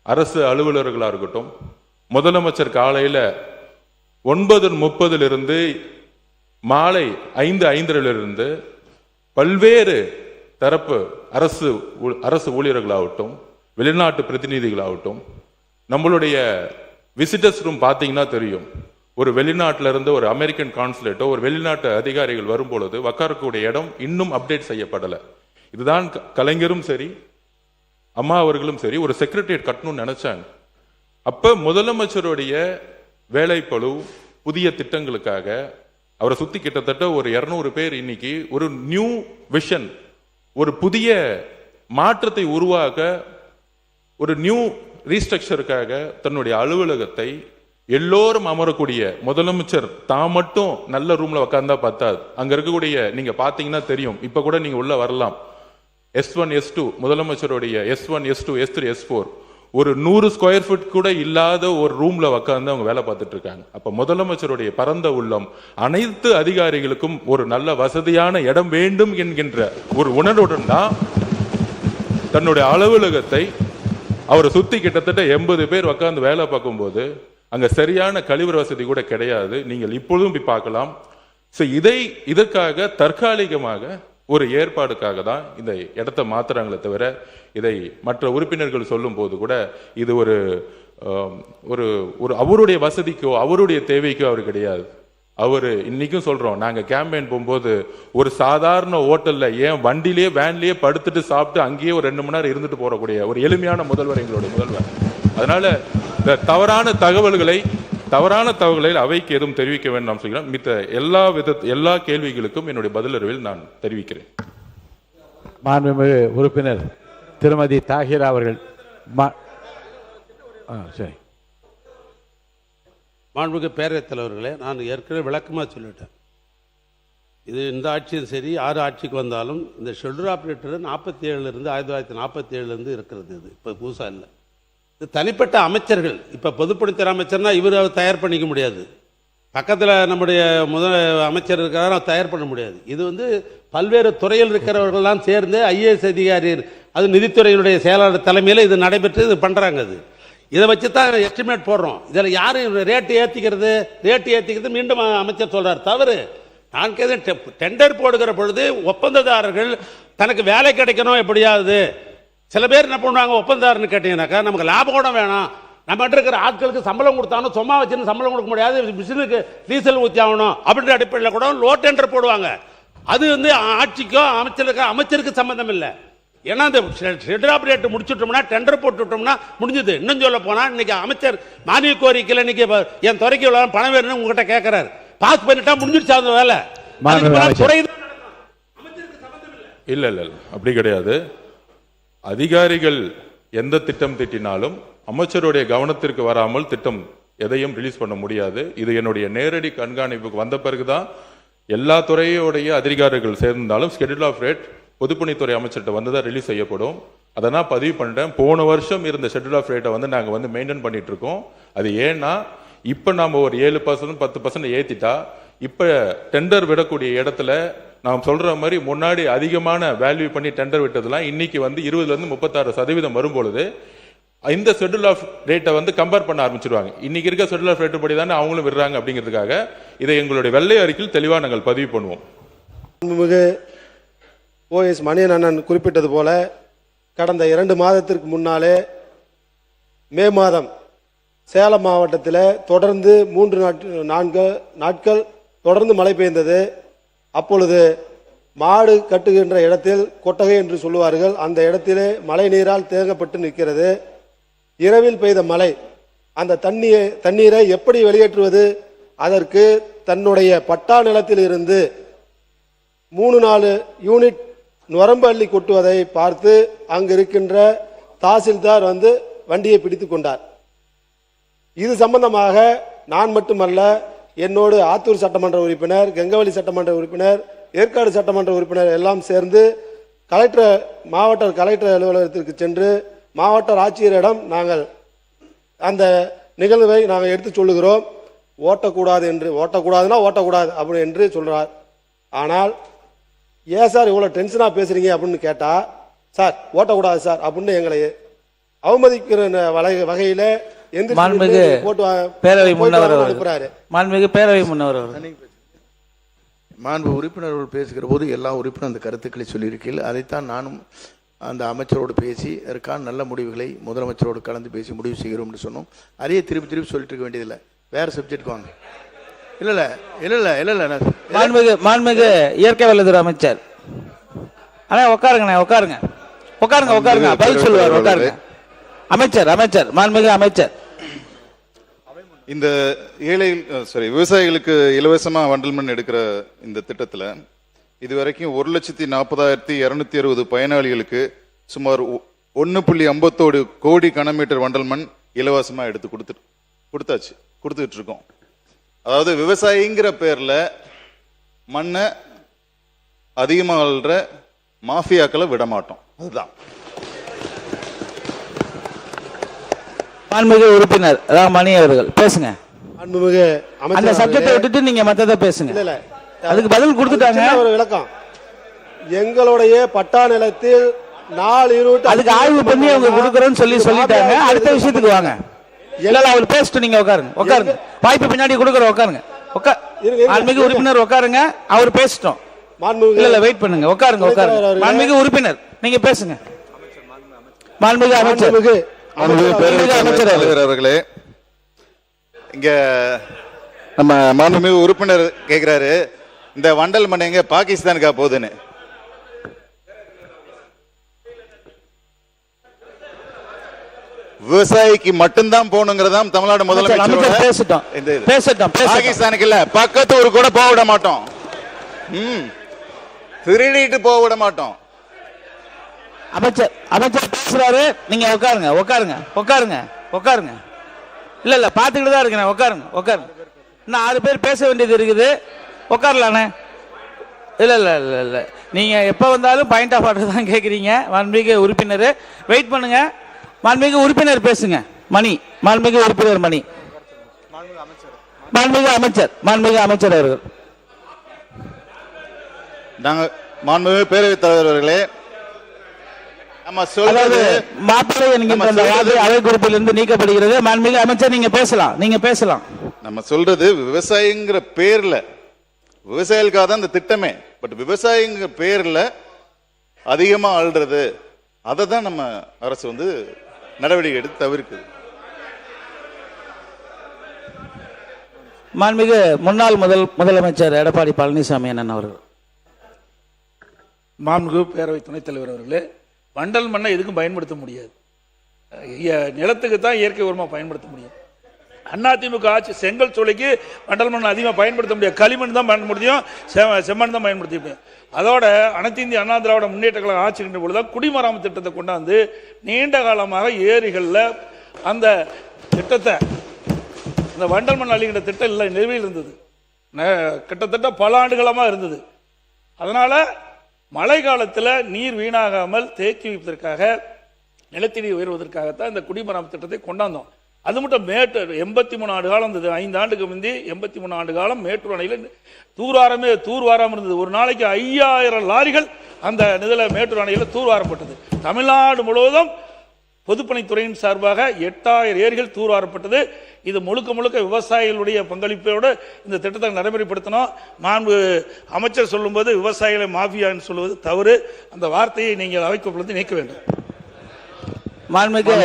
அரசு அலுவலர்களா இருக்கட்டும், முதலமைச்சர் காலையில 9:30 மாலை 5:05 பல்வேறு தரப்பு அரசு ஊழியர்களாகட்டும், வெளிநாட்டு பிரதிநிதிகளாகட்டும், நம்மளுடைய விசிட்டர்ஸ் ரூம் பார்த்தீங்கன்னா தெரியும். ஒரு வெளிநாட்டில இருந்து ஒரு அமெரிக்கன் கான்சுலேட்டோ ஒரு வெளிநாட்டு அதிகாரிகள் வரும்பொழுது உட்காரக்கூடிய இடம் இன்னும் அப்டேட் செய்யப்படலை. இதுதான் கலைஞரும் சரி அம்மா அவர்களும் சரி ஒரு செக்ரட்டரியேட் கட்டணும்னு நினைச்சாங்க. அப்ப முதலமைச்சருடைய வேலைப்பளு புதிய திட்டங்களுக்காக அவரை சுத்தி கிட்டத்தட்ட ஒரு 200 பேர் இன்னைக்கு ஒரு நியூ விஷன், ஒரு புதிய மாற்றத்தை உருவாக்க, ஒரு நியூ ரீஸ்ட்ரக்சருக்காக தன்னுடைய அலுவலகத்தை எல்லோரும் அமரக்கூடிய முதலமைச்சர் தான் மட்டும் நல்ல ரூம்ல உட்கார்ந்தா பார்த்தாது. அங்க இருக்கக்கூடிய நீங்க பாத்தீங்கன்னா தெரியும். இப்ப கூட நீங்க உள்ள வரலாம். S1 S2 முதலமைச்சருடைய S1 S2 S3 S4 ஒரு 100 ஸ்கொயர் ஃபீட் கூட இல்லாத ஒரு ரூம்ல உட்கார்ந்து அவங்க வேலை பார்த்துட்டு இருக்காங்க. அப்ப முதலமைச்சருடைய பரந்த உள்ளம் அனைத்து அதிகாரிகளுக்கும் ஒரு நல்ல வசதியான இடம் வேண்டும் என்கின்ற ஒரு உணர்வுடன் தான் தன்னுடைய அலுவலகத்தை அவரை சுத்தி கிட்டத்தட்ட 80 பேர் உட்கார்ந்து வேலை பார்க்கும்போது அங்க சரியான கழிவறை வசதி கூட கிடையாது. நீங்கள் இப்பொழுதும் போய் பார்க்கலாம். இதற்காக தற்காலிகமாக ஒரு ஏற்பாடுக்காக தான் இந்த இடத்தை மாத்துறாங்களே தவிர இதை மற்ற உறுப்பினர்கள் சொல்லும் போது கூட இது ஒரு ஒரு அவருடைய வசதிக்கோ அவருடைய தேவைக்கோ அவர் கிடையாது. அவரு இன்னைக்கும் சொல்றோம், நாங்க கேம்பெயின் போகும்போது ஒரு சாதாரண ஹோட்டல்ல ஏன் வண்டிலேயே வேன்லயே படுத்துட்டு சாப்பிட்டு அங்கேயே ஒரு 2 மணி நேரம் இருந்துட்டு போறக்கூடிய ஒரு எளிமையான முதல்வர் எங்களுடைய முதல்வர். அதனால இந்த தவறான தகவல்களை அவைக்கு எதுவும் தெரிவிக்க வேண்டும் நாம் சொல்கிறோம். மித்த எல்லா கேள்விகளுக்கும் என்னுடைய பதிலறிவில் நான் தெரிவிக்கிறேன். மாண்புமிகு உறுப்பினர் திருமதி தாஹிரா அவர்கள். சரி. மாண்புமிகு பேரவைத் தலைவர்களே, நான் ஏற்கனவே விளக்கமாக சொல்லிட்டேன். இது இந்த ஆட்சியும் சரி 6 ஆட்சிக்கு வந்தாலும் இந்த ஷெட்யூல் ஆப்ரேட்டர் 47 1947 இருக்கிறது. இது இப்போ புதுசாக இல்லை. இது தனிப்பட்ட அமைச்சர்கள். இப்போ பொதுப்பணித்துறை அமைச்சர்னா இவர் தயார் பண்ணிக்க முடியாது. பக்கத்தில் நம்முடைய அமைச்சர் இருக்கிறார தயார் பண்ண முடியாது. இது வந்து பல்வேறு துறையில் இருக்கிறவர்கள்லாம் சேர்ந்து ஐஏஎஸ் அதிகாரி, அது நிதித்துறையினுடைய செயலாளர் தலைமையில் இது நடைபெற்று இது பண்ணுறாங்க. இதை வச்சு தான் எஸ்டிமேட் போடுறோம். இதில் யாரும் ரேட்டு ஏற்றிக்கிறது மீண்டும் அமைச்சர் சொல்கிறார் தவறு. நான் கேட்க டெண்டர் போடுகிற பொழுது ஒப்பந்ததாரர்கள் தனக்கு வேலை கிடைக்கணும் எப்படியாவது. சில பேர் என்ன பண்ணுவாங்க, ஒப்பந்ததாரன்னு கேட்டீங்கன்னாக்கா நமக்கு லாபம் கூட வேணாம், நம்ம இருக்கிற ஆட்களுக்கு சம்பளம் கொடுத்தாலும் சும்மா வச்சுன்னு சம்பளம் கொடுக்க முடியாது, மிஷினுக்கு டீசல் ஊற்றி ஆகணும் அப்படின்ற அடிப்படையில் கூட லோ டெண்டர் போடுவாங்க. அது வந்து ஆட்சிக்கோ அமைச்சருக்கு சம்பந்தம் இல்லை. ஏன்னா இந்த ஷெட் ஆப்ரேட் முடிச்சுட்டோம்னா, டெண்டர் போட்டுட்டோம்னா முடிஞ்சது. இன்னும் சொல்ல போனால் இன்னைக்கு அமைச்சர் மானிய கோரிக்கையில் இன்னைக்கு என் துறைக்கு பணம் வேணும்னு உங்ககிட்ட கேட்கிறாரு, பாஸ் பண்ணிட்டா முடிஞ்சிருச்சா அந்த வேலை. இல்ல இல்ல அப்படி கிடையாது. அதிகாரிகள் எந்த திட்டம் திட்டினாலும் அமைச்சருடைய கவனத்திற்கு வராமல் திட்டம் எதையும் ரிலீஸ் பண்ண முடியாது. இது என்னுடைய நேரடி கண்காணிப்புக்கு வந்த பிறகுதான் எல்லா துறையோடைய அதிகாரிகள் சேர்ந்தாலும் ஸ்கெடியூல் ஆஃப் ரேட் பொதுப்பணித்துறை அமைச்சர்கிட்ட வந்து தான் ரிலீஸ் செய்யப்படும். அதை நான் பதிவு பண்ணிட்டேன். போன வருஷம் இருந்த ஷெட்யூல் ஆஃப் ரேட்டை வந்து நாங்கள் வந்து மெயின்டைன் பண்ணிட்டு இருக்கோம். அது ஏன்னா இப்போ நம்ம ஒரு 7% 10% ஏற்றிட்டா இப்போ டெண்டர் விடக்கூடிய இடத்துல நாம் சொல்ற மாதிரி முன்னாடி அதிகமான வேல்யூ பண்ணி டெண்டர் விட்டதெல்லாம் இன்னைக்கு வந்து 20% 36% வரும்பொழுது இந்த ஷெட்யூல் ஆஃப் ரேட்டை வந்து கம்பேர் பண்ண ஆரம்பிச்சிருவாங்க. இன்னைக்கு இருக்க ஷெட்யூல் ஆஃப் ரேட் படி தானே அவங்களும் விடுறாங்க. அப்படிங்கிறதுக்காக இதை எங்களுடைய வெள்ளை அறிக்கையில் தெளிவாக நாங்கள் பதிவு பண்ணுவோம். மிகு OS மணியன் அண்ணன் குறிப்பிட்டது போல கடந்த 2 மாதத்திற்கு முன்னாலே மே மாதம் சேலம் மாவட்டத்தில் தொடர்ந்து 3-4 நாட்கள் தொடர்ந்து மழை பெய்ந்தது. அப்பொழுது மாடு கட்டுகின்ற இடத்தில் கொட்டகை என்று சொல்லுவார்கள், அந்த இடத்திலே மழை நீரால் தேங்கப்பட்டு நிற்கிறது. இரவில் பெய்த மழை அந்த தண்ணீரை எப்படி வெளியேற்றுவது? அதற்கு தன்னுடைய பட்டா நிலத்தில் இருந்து 3-4 யூனிட் நுரம்பு அள்ளி கொட்டுவதை பார்த்து அங்கு இருக்கின்ற தாசில்தார் வந்து வண்டியை பிடித்து கொண்டார். இது சம்பந்தமாக நான் மட்டுமல்ல, என்னோடு ஆத்தூர் சட்டமன்ற உறுப்பினர், கெங்கவல்லி சட்டமன்ற உறுப்பினர், ஏற்காடு சட்டமன்ற உறுப்பினர் எல்லாம் சேர்ந்து மாவட்ட கலெக்டர் அலுவலகத்திற்கு சென்று மாவட்ட ஆட்சியரிடம் நாங்கள் அந்த நிகழ்வை நாங்கள் எடுத்து சொல்லுகிறோம். ஓட்டக்கூடாது என்று, ஓட்டக்கூடாதுன்னா ஓட்டக்கூடாது அப்படி என்று சொல்கிறார். ஆனால் ஏன் சார் இவ்வளோ டென்ஷனாக பேசுகிறீங்க அப்படின்னு கேட்டால், சார் ஓட்டக்கூடாது சார் அப்படின்னு எங்களை அவமதிக்கிற வகையில் பேரவை முன்னவர் மாண்பு உறுப்பினர்கள் பேசுகிற போது எல்லா உறுப்பினர் அந்த கருத்துக்களை சொல்லியிருக்கீர்கள். அதைத்தான் நானும் அந்த அமைச்சரோடு பேசி அதற்கான நல்ல முடிவுகளை முதலமைச்சரோடு கலந்து பேசி முடிவு செய்கிறோம் என்று சொன்னோம். அதையே திருப்பி சொல்லிட்டு இருக்க வேண்டியதில்லை. வேற சப்ஜெக்ட் வாங்க. இல்ல மாண்புமிகு இயற்கை வளத்துறை அமைச்சர் அண்ணா உட்காருங்க பதில் சொல்லுவார். உட்காருங்க அமைச்சர் மாண்புமிகு அமைச்சர். இந்த விவசாயிகளுக்கு இலவசமா வண்டல் மண் எடுக்கிற இந்த திட்டத்துல இதுவரைக்கும் 1,40,260 பயனாளிகளுக்கு சுமார் 1.57 கோடி கனமீட்டர் வண்டல் மண் இலவசமா எடுத்து கொடுத்துட்டு இருக்கோம். அதாவது விவசாயிங்கிற பேர்ல மண்ணை அதிகமாக அள்ளுற மாஃபியாக்களை விட மாட்டோம். அதுதான். மாண்புமிகு உறுப்பினர் மணி அவர்கள் பேசுங்க. அந்த சப்ஜெக்டை விட்டுட்டு நீங்க மத்தத பேசுங்க. அதுக்கு பதில் கொடுத்துட்டாங்க. ஒரு விளக்கம், எங்களுடைய பட்டா நிலத்தில் 4 யூனிட் அதுக்கு ஆய்வு பண்ணி அவங்க கொடுக்கறோம்னு சொல்லிட்டாங்க. அடுத்த விஷயத்துக்கு வாங்க. இல்ல அவர் பேசிட்டு நீங்க உட்காருங்க. வாய்ப்பு பின்னாடி கொடுக்குறோம். உட்காருங்க. மாண்புமிகு உறுப்பினர் உட்காருங்க. அவர் பேசிட்டோம். இல்ல வெயிட் பண்ணுங்க. உட்காருங்க. மாண்புமிகு உறுப்பினர் நீங்க பேசுங்க. மாண்புமிகு அமைச்சர் அவர்களே, இங்க நம்ம மாண்புமிகு உறுப்பினர் கேட்கிறாரு, இந்த வண்டல் மண் எங்க பாகிஸ்தானுக்கா போகுதுன்னு. விவசாயிக்கு மட்டும்தான் போகணுங்கிறதாம் தமிழ்நாடு முதலமைச்சர். பாகிஸ்தானுக்கு இல்ல, பக்கத்து ஊருக்கு கூட போக விட மாட்டோம். திருடிட்டு போக விட மாட்டோம். அமைச்சர் பேசுறாரு. நீங்க உட்காருங்க. இல்ல பாத்துக்கிட்டு தான் இருக்கேன். உட்காருங்க. இன்னும் 6 பேர் பேச வேண்டியது இருக்குது. உட்காரலானே. இல்ல நீங்க எப்ப வந்தாலும் பாயிண்ட் ஆஃப் ஆர்டர் தான் கேட்குறீங்க. மாண்புமிகு உறுப்பினர் வெயிட் பண்ணுங்க. மாண்புமிகு உறுப்பினர் பேசுங்க. மாண்புமிகு உறுப்பினர் மாண்புமிகு அமைச்சர் அவர்கள். நாங்கள் மாண்புமிகு பேரவைத் தலைவர் அவர்களே, நம்ம சொல்றது மாப்பிள்ளை என்கின்ற அந்த வார்த்தை அவை குறிப்பிலிருந்து நீக்கப்படுகிறது. மாண்புமிகு அமைச்சர் நீங்க பேசலாம். நம்ம சொல்றது விவசாயிங்கிற பேர்ல, விவசாயிகளுக்காக தான் இந்த திட்டமே. பட் விவசாயிங்கிற பேர்ல அதிகமா ஆள்றது, அதை தான் நம்ம அரசு வந்து நடவடிக்கை எடுத்து தவிர்க்குது. மாண்புமிகு முன்னாள் முதலமைச்சர் எடப்பாடி பழனிசாமி அண்ணன் அவர்கள். மாண்புமிகு பேரவை துணைத் தலைவர் அவர்களே, வண்டல் மண்ணை எதுக்கும் பயன்படுத்த முடியாது. நிலத்துக்கு தான் இயற்கை உரமாக பயன்படுத்த முடியும். அதிமுக ஆட்சி செங்கல் சோலைக்கு வண்டல் மண் அதிகமாக பயன்படுத்த முடியாது. களிமண் தான் பயன்படுத்த முடியும், செம்மண் தான் பயன்படுத்த முடியும். அதோட அனைத்து இந்திய அண்ணா திராவிட முன்னேற்ற கழகம் ஆட்சிக்கின்ற பொழுதுதான் குடிமராமத்து திட்டத்தை கொண்டாந்து நீண்ட காலமாக ஏரிகளில் அந்த திட்டத்தை, அந்த வண்டல் மண் அழிகின்ற திட்டம் இல்லை நிலுவையில் இருந்தது. கிட்டத்தட்ட பல ஆண்டுகளமாக இருந்தது. அதனால் மழை காலத்தில் நீர் வீணாகாமல் தேக்கி வைப்பதற்காக, நிலத்தடி உயர்வதற்காகத்தான் இந்த குடிமராமத்து திட்டத்தை கொண்டாந்தோம். அது மட்டும் 83 ஆண்டு காலம் இருந்தது. 5 ஆண்டுக்கு முந்தி 83 ஆண்டு காலம் மேட்டூர் அணையில் தூர்வாராமல் இருந்தது. ஒரு நாளைக்கு 5000 லாரிகள் அந்த நிதியில் மேட்டூர் அணையில் தூர்வாரப்பட்டது. தமிழ்நாடு முழுவதும் பொதுப்பணித்துறையின் சார்பாக 8000 ஏரிகள் தூர்வாரப்பட்டது. இது முழுக்க விவசாயிகளுடைய பங்களிப்போடு இந்த திட்டத்தை நடைமுறைப்படுத்தணும். மாண்பு அமைச்சர் சொல்லும்போது விவசாயிகளை மாஃபியான்னு சொல்லுவது தவறு. அந்த வார்த்தையை நீங்கள் அவைக்குள் நீக்க வேண்டும். அமைச்சர்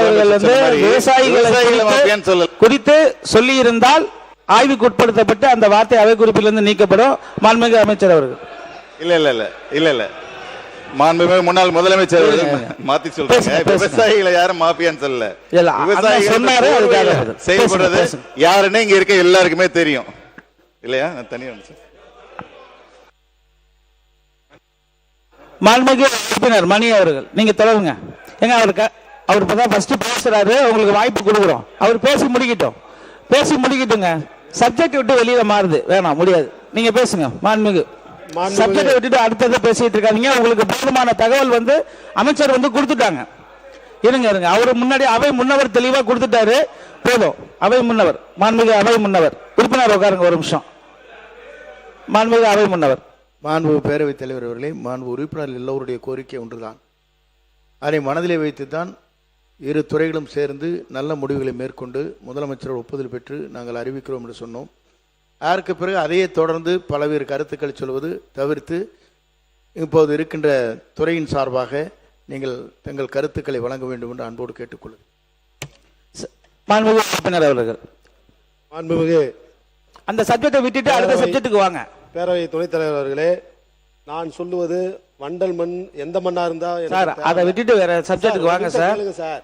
அவர்கள் விவசாயிகளை குறித்து சொல்லி இருந்தால் ஆய்வுக்கு உட்படுத்தப்பட்டு அந்த வார்த்தை அவை குறிப்பிலிருந்து நீக்கப்படும். மாண்புமிகு அமைச்சர் அவர்கள். இல்ல மாண்புமிகு முன்னாள் முதலமைச்சர் மாத்தி சொல்றாங்க. விவசாயிகளை யாரும் மாஃபியான்னு சொல்லல. விவசாயிகள் செயல்படுறது யாருன்னு இங்க இருக்க எல்லாருக்குமே தெரியும் இல்லையா? தனியா மாண்புமிகு உறுப்பினர் மணி அவர்கள், நீங்க தொடருங்க. ஏங்க அவர் இப்பதான் ஃபர்ஸ்ட் பேசுறாரு, உங்களுக்கு வாய்ப்பு கொடுக்குறோம். அவர் பேசி முடிக்கட்டுங்க. சப்ஜெக்ட் விட்டு வெளியில மாறுது, வேணாம், முடியாது. நீங்க பேசுங்க மாண்புமிகு. சப்ஜெக்ட் விட்டுட்டு அடுத்தது பேசிட்டு இருக்காதீங்க. உங்களுக்கு போதுமான தகவல் வந்து அமைச்சர் வந்து கொடுத்துட்டாங்க. இருங்க. அவரு முன்னாடி அவை முன்னவர் தெளிவா கொடுத்துட்டாரு. போதும். அவை முன்னவர், மாண்புமிகு அவை முன்னவர் உறுப்பினர் உட்காருங்க ஒரு நிமிஷம். மாண்புமிகு அவை முன்னவர். மாண்புமிகு பேரவைத் தலைவர் அவர்களே, மாண்பு உறுப்பினர் எல்லோருடைய கோரிக்கை ஒன்றுதான். அதை மனதிலே வைத்துத்தான் இரு துறைகளும் சேர்ந்து நல்ல முடிவுகளை மேற்கொண்டு முதலமைச்சர் ஒப்புதல் பெற்று நாங்கள் அறிவிக்கிறோம் என்று சொன்னோம். அதற்கு பிறகு அதையே தொடர்ந்து பல்வேறு கருத்துக்களை சொல்வது தவிர்த்து இப்போது இருக்கின்ற துறையின் சார்பாக நீங்கள் தங்கள் கருத்துக்களை வழங்க வேண்டும் என்று அன்போடு கேட்டுக்கொள்ளுங்கள். மாண்புமிகு உறுப்பினர் அவர்கள், மாண்புமிகு அந்த சப்ஜெக்டை விட்டுட்டு அடுத்த சப்ஜெக்ட்டுக்கு வாங்க. பேரவை துணைத் தலைவர் அவர்களே, நான் சொல்லுவது வண்டல் மண் எந்த மண்ணா இருந்தா சார் அதை விட்டுட்டு வேற சப்ஜெக்ட்டுக்கு வாங்க சார்.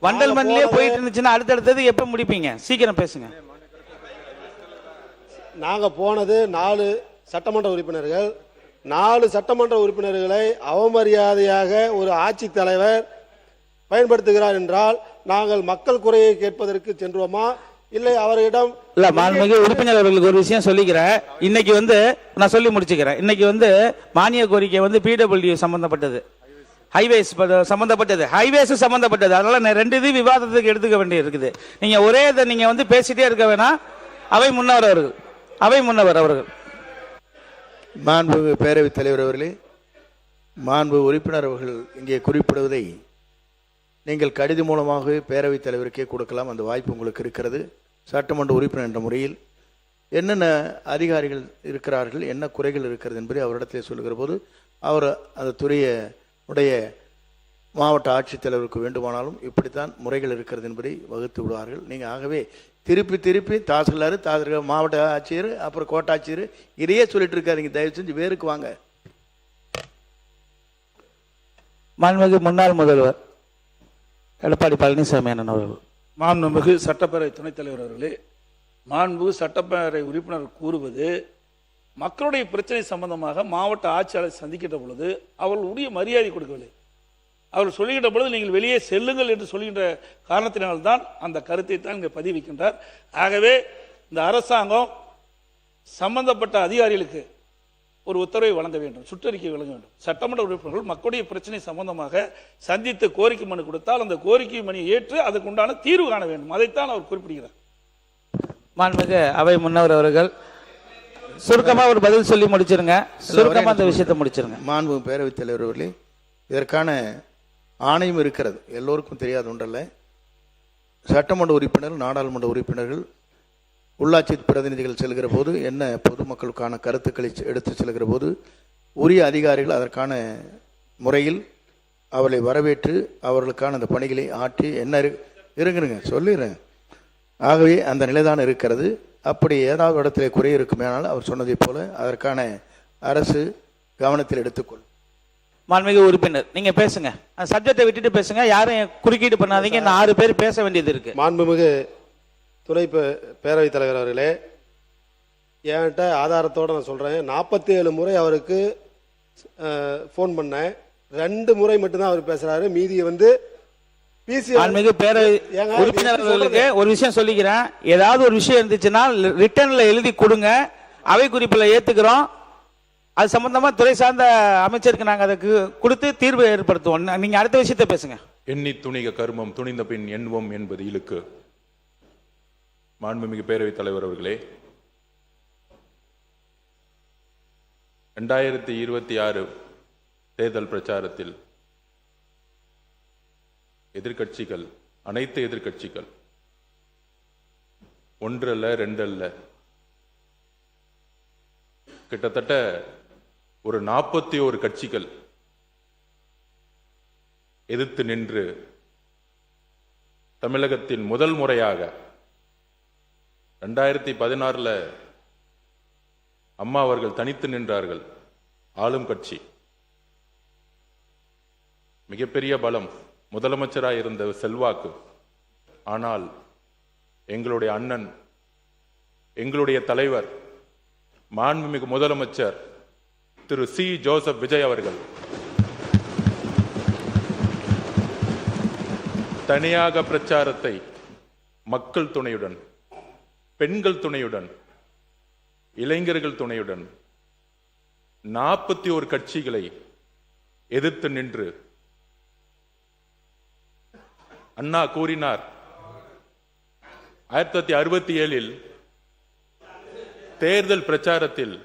வண்டல் மண்ணிலே போயிட்டு இருந்துச்சுன்னா அடுத்தடுத்தது எப்ப முடிப்பீங்க? சீக்கிரம் பேசுங்க. நாங்க போனது 4 சட்டமன்ற உறுப்பினர்கள். 4 சட்டமன்ற உறுப்பினர்களை அவமரியாதையாக ஒரு ஆட்சி தலைவர் பயன்படுத்துகிறார் என்றால் நாங்கள் மக்கள் குறையை கேட்பதற்கு சென்றோமா இல்லை அவரிடம்? இல்ல மாண்புமிகு உறுப்பினர் அவர்களுக்கு ஒரு விஷயம் சொல்லிக்கிறேன். இன்னைக்கு வந்து நான் சொல்லி முடிச்சுக்கிறேன். இன்னைக்கு வந்து மானிய கோரிக்கை வந்து PWD சம்பந்தப்பட்டது, ஹைவேஸ் சம்பந்தப்பட்டது, ஹைவேஸ் சம்பந்தப்பட்டது. அதனால நான் 2 இது விவாதத்துக்கு எடுத்துக்க வேண்டிய இருக்குது. நீங்க ஒரே இதை நீங்க வந்து பேசிட்டே இருக்க வேணாம். அவை முன்னவர் அவர்கள். மாண்புமிகு பேரவைத் தலைவர் அவர்களே, மாண்பு உறுப்பினர் அவர்கள் இங்கே குறிப்பிடுவதை நீங்கள் கடிதம் மூலமாக பேரவைத் தலைவருக்கே கொடுக்கலாம். அந்த வாய்ப்பு உங்களுக்கு இருக்கிறது. சட்டமன்ற உறுப்பினர் என்ற முறையில் என்னென்ன அதிகாரிகள் இருக்கிறார்கள், என்ன குறைகள் இருக்கிறது என்பதை அவரிடத்தில் சொல்லுகிற போது அவர் அந்த துறையுடைய மாவட்ட ஆட்சித்தலைவருக்கு வேண்டுமானாலும் இப்படித்தான் முறைகள் இருக்கிறது என்பதை வகுத்து விடுவார்கள். நீங்கள் ஆகவே திருப்பி தாசில்தார் மாவட்ட ஆட்சியர் அப்புறம் கோட்டாட்சியர் இதையே சொல்லிட்டு இருக்காருங்க. தயவு செஞ்சு வேருக்கு வாங்க. மாண்புமிகு முன்னாள் முதல்வர் எடப்பாடி பழனிசாமி அண்ணன் அவர்கள். மாண்புமிகு சட்டப்பேரவை துணைத் தலைவர் அவர்களே, மாண்புமிகு சட்டப்பேரவை உறுப்பினர் கூறுவது மக்களுடைய பிரச்சனை சம்பந்தமாக மாவட்ட ஆட்சியாளர் சந்திக்கின்ற பொழுது அவர்கள் உரிய மரியாதை கொடுக்கவில்லை. அவர் சொல்லுகின்ற பொழுது நீங்கள் வெளியே செல்லுங்கள் என்று சொல்கின்ற காரணத்தினால்தான் அந்த கருத்தை தான் இங்கே பதிவிக்கின்றார். ஆகவே இந்த அரசாங்கம் சம்பந்தப்பட்ட அதிகாரிகளுக்கு ஒரு உத்தரவை வழங்க வேண்டும், சுற்றறிக்கை வழங்க வேண்டும். சட்டமன்ற உறுப்பினர்கள் மக்களுடைய பிரச்சனை சம்பந்தமாக சந்தித்து கோரிக்கை மனு கொடுத்தால் அந்த கோரிக்கை மனுவை ஏற்று அதுக்கு உண்டான தீர்வு காண வேண்டும். அதைத்தான் அவர் குறிப்பிடுகிறார். மாண்புமிகு அவை முன்னவர் அவர்கள் சுருக்கமா ஒரு பதில் சொல்லி முடிச்சிருங்க. சுருக்கமா அந்த விஷயத்தை முடிச்சிருங்க. மாண்புமிகு பேரவைத் தலைவர் அவர்களே, இதற்கான ஆணையம் இருக்கிறது, எல்லோருக்கும் தெரியாத ஒன்றல்ல. சட்டமன்ற உறுப்பினர்கள், நாடாளுமன்ற உறுப்பினர்கள், உள்ளாட்சி பிரதிநிதிகள் செல்கிற போது என்ன பொதுமக்களுக்கான கருத்துக்களை எடுத்து செல்கிற போது உரிய அதிகாரிகள் அதற்கான முறையில் அவர்களை வரவேற்று அவர்களுக்கான அந்த பணிகளை ஆற்றி என்ன இருங்க சொல்லிடுறேன். ஆகவே அந்த நிலைதான் இருக்கிறது. அப்படி ஏதாவது இடத்துல குறை இருக்குமேனால் அவர் சொன்னதை போல அதற்கான அரசு கவனத்தில் எடுத்துக்கொள்ளும். மாண்புமிகு உறுப்பினர் நீங்க பேசுங்க, அந்த சப்ஜெக்டை விட்டுட்டு பேசுங்க, யாரும் குறுக்கீடு பண்ணாதீங்க. இந்த 6 பேர் பேச வேண்டியது இருக்கு. மாண்புமிகு துணை பேரவைத் தலைவர் அவர்களே, என்கிட்ட ஆதாரத்தோடு நான் சொல்கிறேன், 47 முறை அவருக்கு ஃபோன் பண்ணேன், 2 முறை மட்டும்தான் அவர் பேசுகிறாரு. மீதியை வந்து மாண்புமிகு பேரவை உறுப்பினர்களுக்கு ஒரு விஷயம் சொல்லிக்கிறேன். ஏதாவது ஒரு விஷயம் இருந்துச்சுன்னா ரிட்டன்ல எழுதி கொடுங்க, அவை குறிப்பில் ஏற்றுக்கிறோம். அது சம்பந்தமா துறை சார்ந்த அமைச்சருக்கு நாங்கள் அதுக்கு கொடுத்து தீர்வு ஏற்படுத்துவோம். நீங்க அடுத்த விஷயத்தை பேசுங்க. எண்ணி துணிக கர்மம் துணிந்த பின் எண்ணுவோம் என்பது இழுக்கு. மாண்புமிகு பேரவைத் தலைவர் அவர்களே, 2026 தேர்தல் பிரச்சாரத்தில் எதிர்கட்சிகள், அனைத்து எதிர்கட்சிகள், 1 அல்ல 2 அல்ல, கிட்டத்தட்ட ஒரு 41 கட்சிகள் எதிர்த்து நின்று தமிழகத்தின் முதல் முறையாக 2016 அம்மா அவர்கள் தனித்து நின்றார்கள். ஆளும் கட்சி, மிகப்பெரிய பலம், முதலமைச்சராக இருந்த செல்வாக்கு. ஆனால் எங்களுடைய அண்ணன், எங்களுடைய தலைவர், மாண்புமிகு முதலமைச்சர் திரு சி. ஜோசப் விஜய் அவர்கள் தனியாக பிரச்சாரத்தை மக்கள் துணையுடன், பெண்கள் துணையுடன், இளைஞர்கள் துணையுடன் 41 கட்சிகளை எதிர்த்து நின்று அண்ணா கூறினார், 1967 தேர்தல் பிரச்சாரத்தில்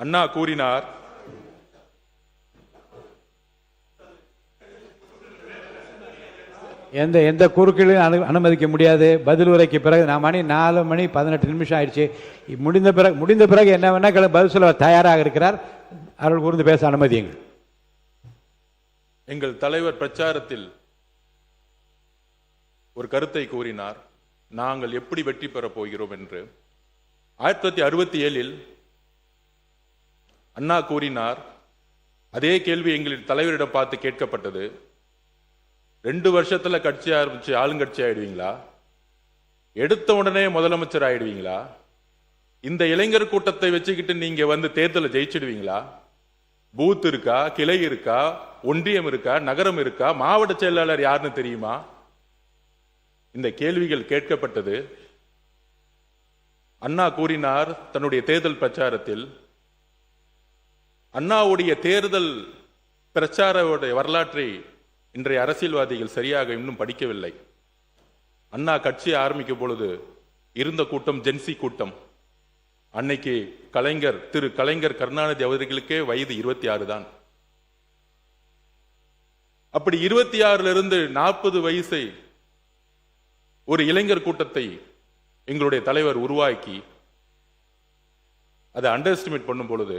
அண்ணா கூறினார், எந்த குறுக்கீடும் அனுமதிக்க முடியாது. பதில் உரைக்கு பிறகு மணி 4:18 ஆயிடுச்சு. முடிந்த பிறகு என்ன வேணா பதில் சொல்ல தயாராக இருக்கிறார். அவர்கள் கூர்ந்து பேச அனுமதியுங்கள். எங்கள் தலைவர் பிரச்சாரத்தில் ஒரு கருத்தை கூறினார், நாங்கள் எப்படி வெற்றி பெறப் போகிறோம் என்று. 1967 அண்ணா கூறினார், அதே கேள்வி எங்களின் தலைவரிடம் பார்த்து கேட்கப்பட்டது, 2 வருஷத்துல கட்சி ஆரம்பிச்சு ஆளுங்கட்சி ஆயிடுவீங்களா, எடுத்த உடனே முதலமைச்சர் ஆயிடுவீங்களா, இந்த இளைஞர் கூட்டத்தை வச்சுக்கிட்டு நீங்க வந்து தேர்தலை ஜெயிச்சிடுவீங்களா, பூத் இருக்கா, கிளை இருக்கா, ஒன்றியம் இருக்கா, நகரம் இருக்கா, மாவட்ட செயலாளர் யாருன்னு தெரியுமா? இந்த கேள்விகள் கேட்கப்பட்டது. அண்ணா கூறினார் தன்னுடைய தேர்தல் பிரச்சாரத்தில், அண்ணாவுடைய தேர்தல் பிரச்சார வரலாற்றை இன்றைய அரசியல்வாதிகள் சரியாக இன்னும் படிக்கவில்லை. அண்ணா கட்சி ஆரம்பிக்கும் பொழுது இருந்த கூட்டம் ஜென்சி கூட்டம். அன்னைக்கு திரு கலைஞர் கருணாநிதி அவர்களுக்கே வயது 26 தான். அப்படி 26 இருந்து 40 வயசை ஒரு இளைஞர் கூட்டத்தை எங்களுடைய தலைவர் உருவாக்கி அதை அண்டர் எஸ்டிமேட் பண்ணும் பொழுது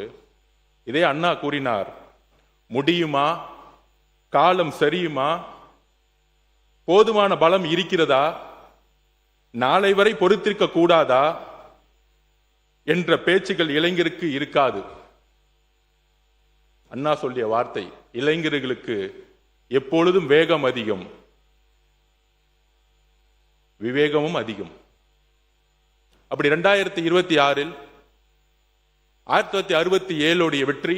இதே அண்ணா கூறினார், முடியுமா, காலம் சரியுமா, போதுமான பலம் இருக்கிறதா, நாளை வரை பொறுத்திருக்க கூடாதா என்ற பேச்சுகள் இளைஞருக்கு இருக்காது. அண்ணா சொல்லிய வார்த்தை, இளைஞர்களுக்கு எப்பொழுதும் வேகம் அதிகம், விவேகமும் அதிகம். அப்படி 2026 1967 வெற்றி,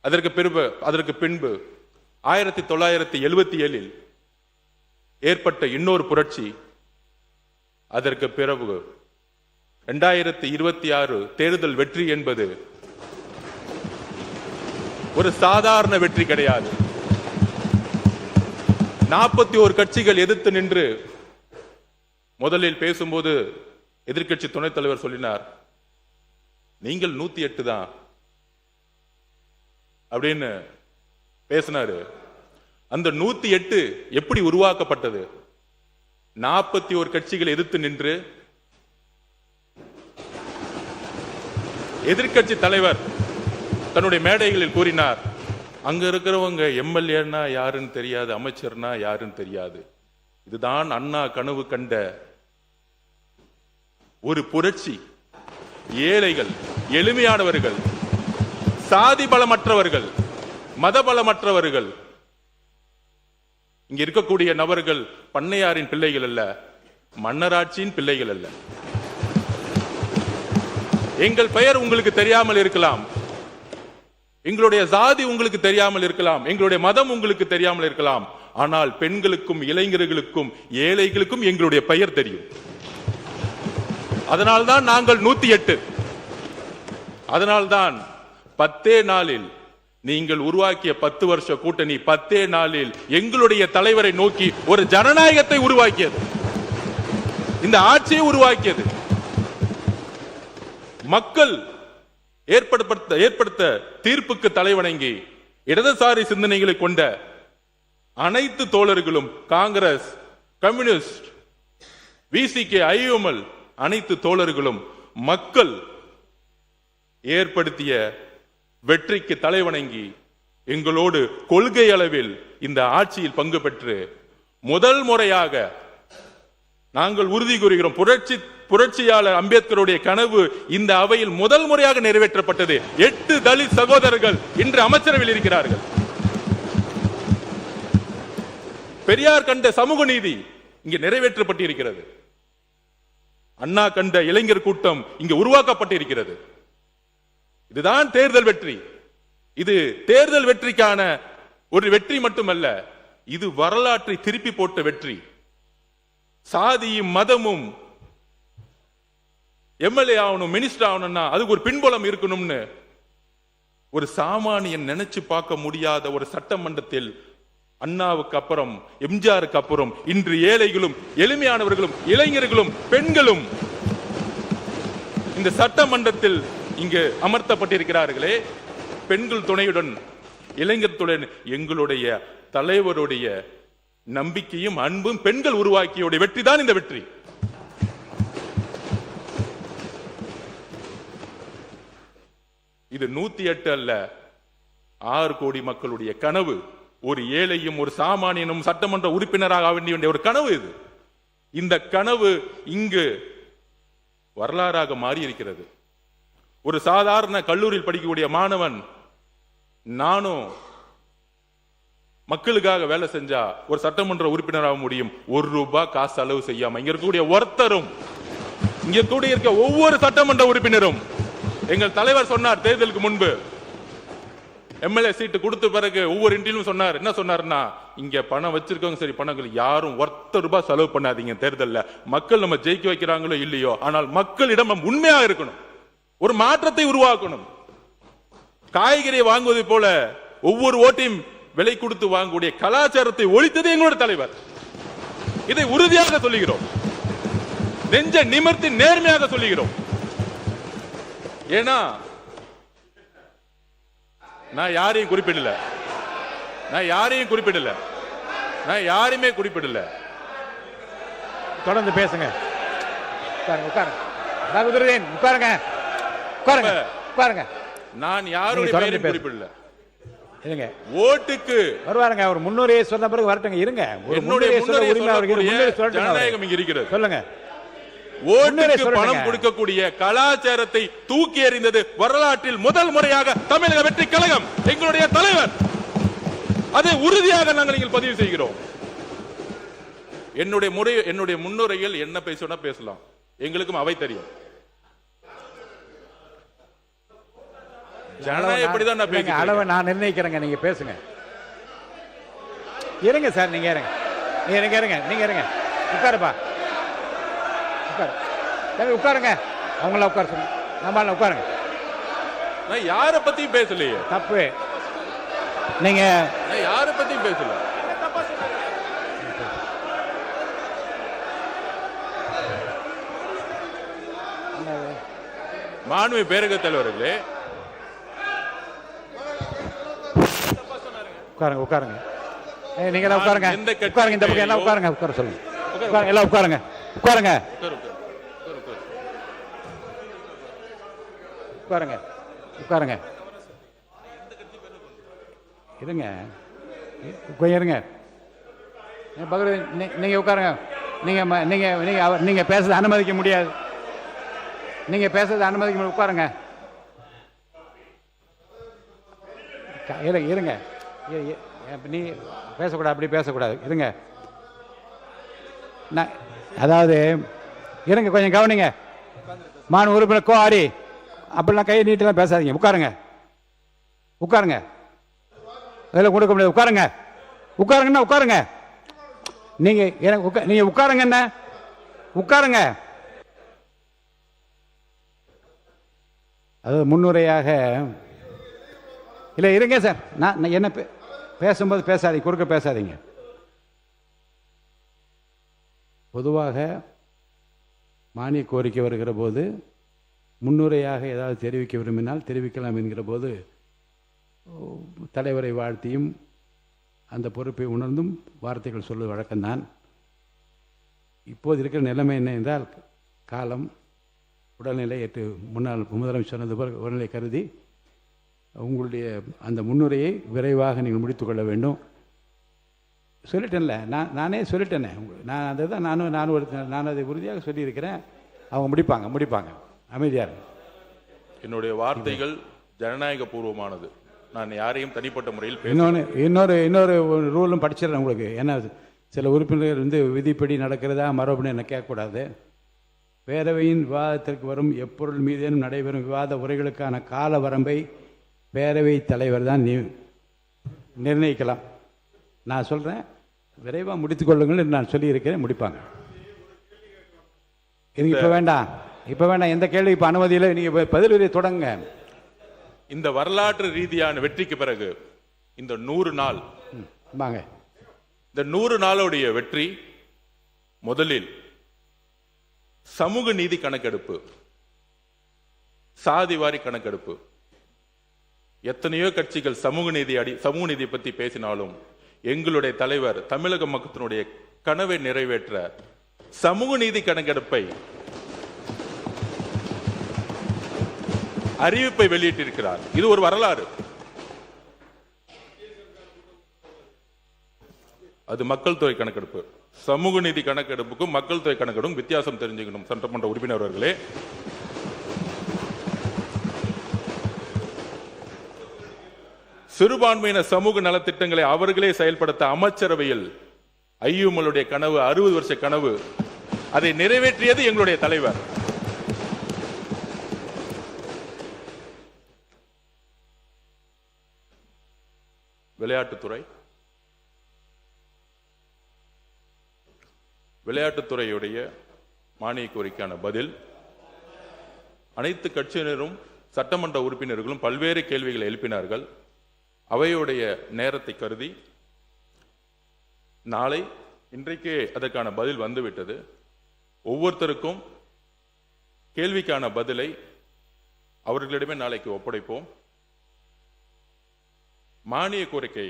அதற்கு பின்பு 1977 ஏற்பட்ட இன்னொரு புரட்சி, அதற்கு பிறகு 2026 தேர்தல் வெற்றி என்பது ஒரு சாதாரண வெற்றி கிடையாது. 41 கட்சிகள் எதிர்த்து நின்று முதலில் பேசும்போது எதிர்க்கட்சி துணைத் தலைவர் சொல்லினார், நீங்கள் 108 தான் அப்படின்னு பேசினாரு. அந்த 108 எப்படி உருவாக்கப்பட்டது? 41 கட்சிகள் எதிர்த்து நின்று எதிர்க்கட்சி தலைவர் தன்னுடைய மேடைகளில் கூறினார், அங்க இருக்கிறவங்க எம்எல்ஏன்னா யாருன்னு தெரியாது, அமைச்சர்னா யாருன்னு தெரியாது. இதுதான் அண்ணா கனவு கண்ட ஒரு புரட்சி. ஏழைகள், எளிமையானவர்கள், சாதி பலமற்றவர்கள், மத பலமற்றவர்கள், இங்க இருக்கக்கூடிய நபர்கள் பண்ணையாரின் பிள்ளைகள் அல்ல, மன்னராட்சியின் பிள்ளைகள் அல்ல. எங்கள் பெயர் உங்களுக்கு தெரியாமல் இருக்கலாம், எங்களுடைய சாதி உங்களுக்கு தெரியாமல் இருக்கலாம், எங்களுடைய மதம் உங்களுக்கு தெரியாமல் இருக்கலாம், ஆனால் பெண்களுக்கும் இளைஞர்களுக்கும் ஏழைகளுக்கும் எங்களுடைய பெயர் தெரியும். அதனால்தான் நாங்கள் 108. அதனால்தான் 10 நாளில் நீங்கள் உருவாக்கிய 10 வருஷ கூட்டணி 10 நாளில் எங்களுடைய தலைவரை நோக்கி ஒரு ஜனநாயகத்தை உருவாக்கியது, இந்த ஆட்சியை உருவாக்கியது. மக்கள் ஏற்படுத்த தீர்ப்புக்கு தலைவணங்கி இடதுசாரி சிந்தனைகளை கொண்ட அனைத்து தோழர்களும், காங்கிரஸ், கம்யூனிஸ்ட், விசிகே, ஐஎம்எல் அனைத்து தோழர்களும் மக்கள் ஏற்படுத்திய வெற்றிக்கு தலைவணங்கி எங்களோடு கொள்கை அளவில் இந்த ஆட்சியில் பங்கு பெற்று முதல் முறையாக நாங்கள் உறுதி கூறுகிறோம், புரட்சியாளர் அம்பேத்கருடைய கனவு இந்த அவையில் முதல் முறையாக நிறைவேற்றப்பட்டது. 8 தலித் சகோதரர்கள் இன்று அமைச்சரவையில் இருக்கிறார்கள். பெரியார் கண்ட சமூக நீதி இங்கே நிறைவேற்றப்பட்டிருக்கிறது. அண்ணா கண்ட இளைஞர் கூட்டம் இங்கு உருவாக்கப்பட்டிருக்கிறது. இதுதான் தேர்தல் வெற்றி. இது தேர்தல் வெற்றிக்கான ஒரு வெற்றி மட்டுமல்ல, இது வரலாற்றை திருப்பி போட்ட வெற்றி. சாதியும் மதமும் எம்எல்ஏ ஆகணும், மினிஸ்டர் ஆகணும்னா அதுக்கு ஒரு பின்புலம் இருக்கணும்னு ஒரு சாமானியன் நினைச்சு பார்க்க முடியாத ஒரு சட்டமன்றத்தில் அண்ணாவுக்கு அப்புறம், எம்ஜிஆருக்கு அப்புறம் இன்று ஏழைகளும், எளிமையானவர்களும், இளைஞர்களும், பெண்களும் இந்த சட்டமன்றத்தில் இங்கு அமர்த்தப்பட்டிருக்கிறார்களே, பெண்கள் துணையுடன், இளைஞர் துணையுடன் எங்களுடைய தலைவருடைய நம்பிக்கையும் அன்பும் பெண்கள் உருவாக்கிய வெற்றி தான் இந்த வெற்றி. இது 108 அல்ல, 6 கோடி மக்களுடைய கனவு. ஒரு ஏழையும் ஒரு சாமானியனும் சட்டமன்ற உறுப்பினராக வேண்டிய ஒரு கனவு இது. இந்த கனவு இங்கு வரலாறாக மாறி இருக்கிறது. ஒரு சாதாரண கல்லூரியில் படிக்கக்கூடிய மாணவன், நானும் மக்களுக்காக வேலை செஞ்சா ஒரு சட்டமன்ற உறுப்பினராக முடியும், 1 ரூபாய் காசு செலவு செய்யாம. இங்க இருக்கக்கூடிய ஒருத்தரும், இங்க கூடிய இருக்க ஒவ்வொரு சட்டமன்ற உறுப்பினரும், எங்கள் தலைவர் சொன்னார் தேர்தலுக்கு முன்பு, எம்எல்ஏ சீட்டு கொடுத்த பிறகு ஒவ்வொரு இன்றிலும் சொன்னார், என்ன சொன்னார்னா, இங்க பணம் வச்சிருக்கவங்க சரி, பணங்கள் யாரும் 1 ரூபாய் செலவு பண்ணாதீங்க தேர்தலில். மக்கள் நம்ம ஜெயிக்க வைக்கிறாங்களோ இல்லையோ, ஆனால் மக்களிடம் நம்ம உண்மையா இருக்கணும், ஒரு மாற்றத்தை உருவாக்கணும். காய்கறியை வாங்குவது போல ஒவ்வொரு ஓட்டையும் விலை கொடுத்து வாங்கக்கூடிய கலாச்சாரத்தை ஒழித்தது எங்களோட தலைவர். இதை உறுதியாக சொல்லுகிறோம், நெஞ்ச நிமிர்த்தி நேர்மையாக சொல்லுகிறோம். ஏன்னா நான் யாரையும் குறிப்பிடல, நான் யாரையுமே குறிப்பிடல. தொடர்ந்து பேசுங்க. உட்காருங்க. நான் யாருடைய பெயரையும் குறிப்பிடல. இருங்க, ஓட்டுக்கு வருவாருங்க. ஒரு முன்னுரையை சொன்ன பிறகு வரட்டுங்க. இருங்க, ஜனநாயகம் இங்க இருக்கிறது. சொல்லுங்க. ஓட்டுக்கு பணம் கொடுக்கக்கூடிய கலாச்சாரத்தை தூக்கி எறிந்தது வரலாற்றில் முதல் முறையாக தமிழக வெற்றி கழகம், எங்களுடைய தலைவர். அதை உறுதியாக நாங்கள் இங்கே பதிவு செய்கிறோம். என்னுடைய முன்னுரையில் என்ன பேசினா பேசலாம், எங்களுக்கும் அவை தெரியும். ஜனநாயகம் அளவை நான் நிர்ணயிக்கிறேங்க, நீங்க பேசுங்க. இருங்க சார், நீங்க இருங்க. உட்காருப்பா, உட்காருங்க. அவங்கள உட்கார சொல்லுங்க. நம்ம உட்காருங்க. நான் யாரை பத்தியும் பேசலையே. தப்பு. நீங்க நான் யாரை பத்தியும் பேசல. மாண்புமிகு பேரவைத் தலைவர்களே, உட்காருங்க உட்காருங்க. நீங்க எல்லாம் உட்காருங்க. உட்காருங்க. இந்த பக்கம் எல்லாம் உட்காருங்க. உட்கார சொல்லுங்க. உட்காருங்க. எல்லாம் உட்காருங்க. உட்காருங்க. உட்காருங்க. உட்காருங்க. இருங்க. கொஞ்சம் இருங்க. நீங்க உட்காருங்க. நீங்க நீங்க நீங்க நீங்க பேசுறது அனுமதிக்க முடியாது. நீங்க பேசுறது அனுமதிக்க முடியாது. உட்காருங்க. இருங்க. நீ பேசக்கூடாது. அப்படி பேசக்கூடாது. இருங்க. அதாவது இருங்க, கொஞ்சம் கவனிங்க. மாநில உறுப்பினர் கோஆரி அப்படிலாம் கையை நீட்டெல்லாம் பேசாதீங்க. உட்காருங்க. உட்காருங்க. அதெல்லாம் கொடுக்க முடியாது. உட்காருங்க. உட்காருங்கன்னா உட்காருங்க. நீங்க எனக்கு நீங்க உட்காருங்க. என்ன உட்காருங்க. அதாவது முன்னுரையாக இல்லை, இருங்க சார். நான் என்ன பேசும்போது பேசாதீங்க, குறுக்க பேசாதீங்க. பொதுவாக மானிய கோரிக்கை வருகிற போது முன்னுரையாக ஏதாவது தெரிவிக்க விரும்பினால் தெரிவிக்கலாம் என்கிற போது தலைவரை வாழ்த்தியும் அந்த பொறுப்பை உணர்ந்தும் வார்த்தைகள் சொல்வது வழக்கம்தான். இப்போது இருக்கிற நிலைமை என்ன என்றால், காலம், உடல்நிலை, முன்னாள் முதலமைச்சர் சொன்னது போல் உடல்நிலை கருதி உங்களுடைய அந்த முன்னுரையை விரைவாக நீங்கள் முடித்துக்கொள்ள வேண்டும். சொல்லிட்டேன்ல, நானே சொல்லிட்டேனே. நான் அதை தான் நான் அதை உறுதியாக சொல்லியிருக்கிறேன். அவங்க முடிப்பாங்க. அமைதியாக. என்னுடைய வார்த்தைகள் ஜனநாயக பூர்வமானது. நான் யாரையும் தனிப்பட்ட முறையில் இன்னொரு ரூலும் படிச்சிடறேன் உங்களுக்கு. ஏன்னா சில உறுப்பினர்கள் விதிப்படி நடக்கிறதா மரபணு என்ன கேட்கக்கூடாது. பேரவையின் விவாதத்திற்கு வரும் எப்பொருள் மீதேனும் நடைபெறும் விவாத உரைகளுக்கான கால வரம்பை பேரவை தலைவர் தான் நிர்ணயிக்கலாம். நான் சொல்கிறேன், விரைவாக முடித்துக்கொள்ளுங்கள் நான் சொல்லியிருக்கிறேன். முடிப்பாங்க. இப்போ வேண்டாம். எந்த கேள்வி இப்போ அனுமதியில் நீங்கள் பதில் உரை தொடங்க. இந்த வரலாற்று ரீதியான வெற்றிக்கு பிறகு இந்த 100 நாள் வாங்க. இந்த 100 நாளுடைய வெற்றி முதலில் சமூக நீதி கணக்கெடுப்பு, சாதிவாரி கணக்கெடுப்பு. எத்தனையோ கட்சிகள் சமூக நீதி பற்றி பேசினாலும் எங்களுடைய தலைவர் தமிழக மக்களுடைய கனவை நிறைவேற்ற சமூக நீதி கணக்கெடுப்பை அறிவிப்பை வெளியிட்டிருக்கிறார். இது ஒரு வரலாறு. அது மக்கள் தொகை கணக்கெடுப்பு. சமூக நீதி கணக்கெடுப்புக்கும் மக்கள் தொகை கணக்கெடுப்பும் வித்தியாசம் தெரிஞ்சுக்கணும் சட்டமன்ற உறுப்பினர்களே. சிறுபான்மையின சமூக நலத்திட்டங்களை அவர்களே செயல்படுத்த அமைச்சரவையில் ஐயுமலுடைய கனவு, 60 வருஷ கனவு, அதை நிறைவேற்றியது எங்களுடைய தலைவர். விளையாட்டுத்துறையுடைய மானிய கோரிக்கையான பதில், அனைத்து கட்சியினரும் சட்டமன்ற உறுப்பினர்களும் பல்வேறு கேள்விகளை எழுப்பினார்கள். அவையுடைய நேரத்தை கருதி இன்றைக்கே அதற்கான பதில் வந்துவிட்டது. ஒவ்வொருத்தருக்கும் கேள்விக்கான பதிலை அவர்களிடமே நாளைக்கு ஒப்படைப்போம். மானிய கோரிக்கை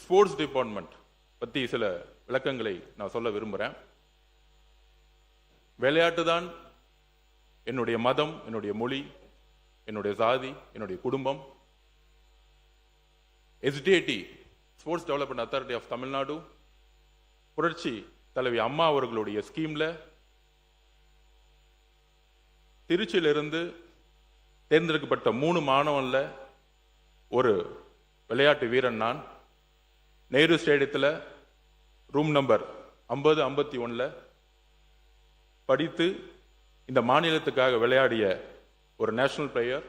ஸ்போர்ட்ஸ் டிபார்ட்மெண்ட் பற்றி சில விளக்கங்களை நான் சொல்ல விரும்புகிறேன். விளையாட்டு தான் என்னுடைய மதம், என்னுடைய மொழி, என்னுடைய சாதி, என்னுடைய குடும்பம். SDAT, sports development authority of Tamil Nadu, புரட்சி தலைவி அம்மா அவர்களுடைய ஸ்கீம்ல திருச்சியிலிருந்து தேர்ந்தெடுக்கப்பட்ட 3 மாணவன்ல ஒரு விளையாட்டு வீரன் நான். நேரு ஸ்டேடியத்தில் ரூம் நம்பர் 50-51 படித்து இந்த மாநிலத்துக்காக விளையாடிய ஒரு national player,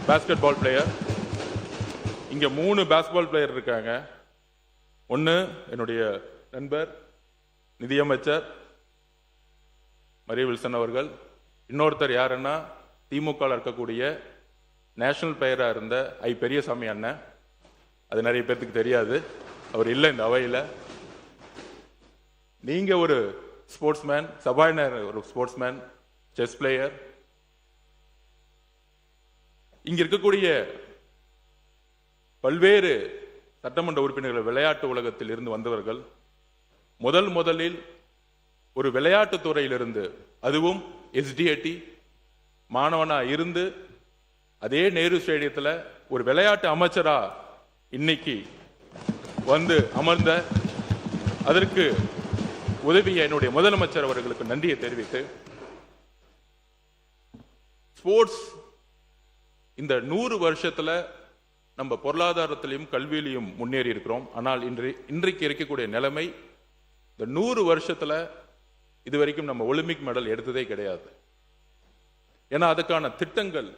basketball player. இங்க 3 பாஸ்கெட் பால் பிளேயர் இருக்காங்க. ஒன்று என்னுடைய நண்பர் நிதியமைச்சர் மரிய வில்சன் அவர்கள். இன்னொருத்தர் யாருன்னா திமுக இருக்கக்கூடிய நேஷனல் பிளேயராக இருந்த பெரியசாமி அண்ணன். அது நிறைய பேர்த்துக்கு தெரியாது, அவர் இல்லை இந்த அவையில். நீங்க ஒரு ஸ்போர்ட்ஸ்மேன், சபாநாயகர் ஒரு ஸ்போர்ட்ஸ்மேன், செஸ் பிளேயர். இங்க இருக்கக்கூடிய பல்வேறு சட்டமன்ற உறுப்பினர்கள் விளையாட்டு உலகத்தில் இருந்து வந்தவர்கள். முதலில் ஒரு விளையாட்டு துறையிலிருந்து, அதுவும் எஸ்டிஏடி மாணவனா இருந்து அதே நேரு ஸ்டேடியத்தில் ஒரு விளையாட்டு அமைச்சரா இன்னைக்கு வந்து அமர்ந்த அதற்கு உதவிய என்னுடைய முதலமைச்சர் அவர்களுக்கு நன்றியை தெரிவித்து, ஸ்போர்ட்ஸ் இந்த 100 வருஷத்துல நம்ம பொருளாதாரத்திலையும் கல்வியிலையும் முன்னேறி இருக்கிறோம். ஆனால் இன்றைக்கு இருக்கக்கூடிய நிலைமை, இந்த 100 வருஷத்துல இதுவரைக்கும் நம்ம ஒலிம்பிக் மெடல் எடுத்ததே கிடையாது. ஏன்னா அதுக்கான திட்டங்கள்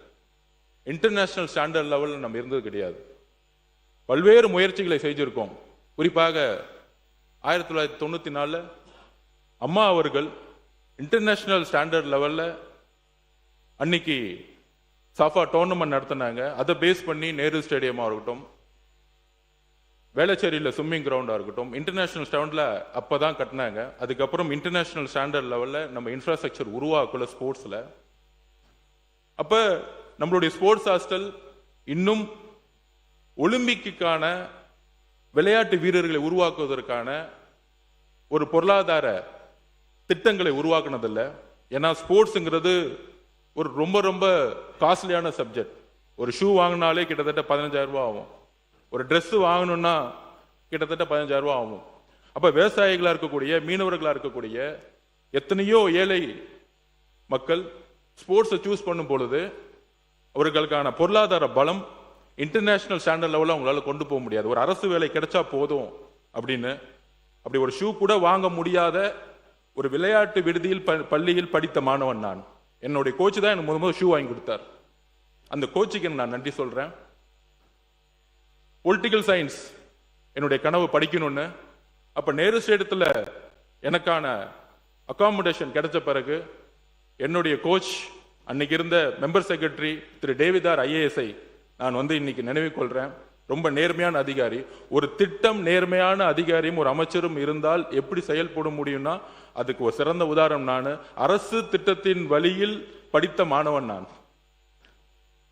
இன்டர்நேஷனல் ஸ்டாண்டர்ட் லெவலில் நம்ம இருந்தது கிடையாது. பல்வேறு முயற்சிகளை செஞ்சிருக்கோம். குறிப்பாக 1994 அம்மா அவர்கள் இன்டர்நேஷனல் ஸ்டாண்டர்ட் லெவலில் அன்னைக்கு சாஃபா டோர்னமெண்ட் நடத்தினாங்க. அதை பேஸ் பண்ணி நேரு ஸ்டேடியமாக இருக்கட்டும், வேளச்சேரியில் ஸ்விம்மிங் கிரவுண்டாக இருக்கட்டும், இன்டர்நேஷனல் ஸ்டாண்டில் அப்போ தான் கட்டினாங்க. அதுக்கப்புறம் இன்டர்நேஷனல் ஸ்டாண்டர்ட் லெவலில் நம்ம இன்ஃப்ராஸ்ட்ரக்சர் உருவாக்கல ஸ்போர்ட்ஸில். அப்போ நம்மளுடைய ஸ்போர்ட்ஸ் ஹாஸ்டல் இன்னும் ஒலிம்பிக்கான விளையாட்டு வீரர்களை உருவாக்குவதற்கான ஒரு பொருளாதார திட்டங்களை உருவாக்குனதில்லை. ஏன்னா ஸ்போர்ட்ஸுங்கிறது ஒரு ரொம்ப ரொம்ப காஸ்ட்லியான சப்ஜெக்ட். ஒரு ஷூ வாங்கினாலே கிட்டத்தட்ட 15,000 ரூபாய் ஆகும். ஒரு ட்ரெஸ் வாங்கணும்னா கிட்டத்தட்ட 15,000 ரூபாய் ஆகும். அப்ப விவசாயிகளா இருக்கக்கூடிய, மீனவர்களா இருக்கக்கூடிய எத்தனையோ ஏழை மக்கள் ஸ்போர்ட்ஸை சூஸ் பண்ணும் பொழுது அவர்களுக்கான பொருளாதார பலம் இன்டர்நேஷனல் ஸ்டாண்டர்ட் லெவலில் அவங்களால கொண்டு போக முடியாது. ஒரு அரசு வேலை கிடைச்சா போதும் அப்படின்னு, அப்படி ஒரு ஷூ கூட வாங்க முடியாத ஒரு விளையாட்டு விடுதியில் பள்ளியில் படித்த மாணவன் நான். என்னுடைய கோச் தான் எனக்கு முதல் ஷூ வாங்கி கொடுத்தார். அந்த கோச்சுக்கு நான் நன்றி சொல்றேன். பொலிட்டிக்கல் சயின்ஸ் என்னுடைய கனவு படிக்கணும்னு, அப்ப நேரு ஸ்டேடியத்தில் எனக்கான அகாமடேஷன் கிடைச்ச பிறகு என்னுடைய கோச் அன்னைக்கு இருந்த மெம்பர் செக்ரட்டரி திரு டேவிதார் ஐஏஎஸ்ஐ நான் இன்னைக்கு நினைவு கொள்றேன். ரொம்ப நேர்மையான அதிகாரி. ஒரு திட்டம் நேர்மையான அதிகாரியும் ஒரு அமைச்சரும் இருந்தால் எப்படி செயல்பட முடியும்னா அதுக்கு ஒரு சிறந்த உதாரணம் நான். அரசு திட்டத்தின் வழியில் படித்த மாணவன் நான்.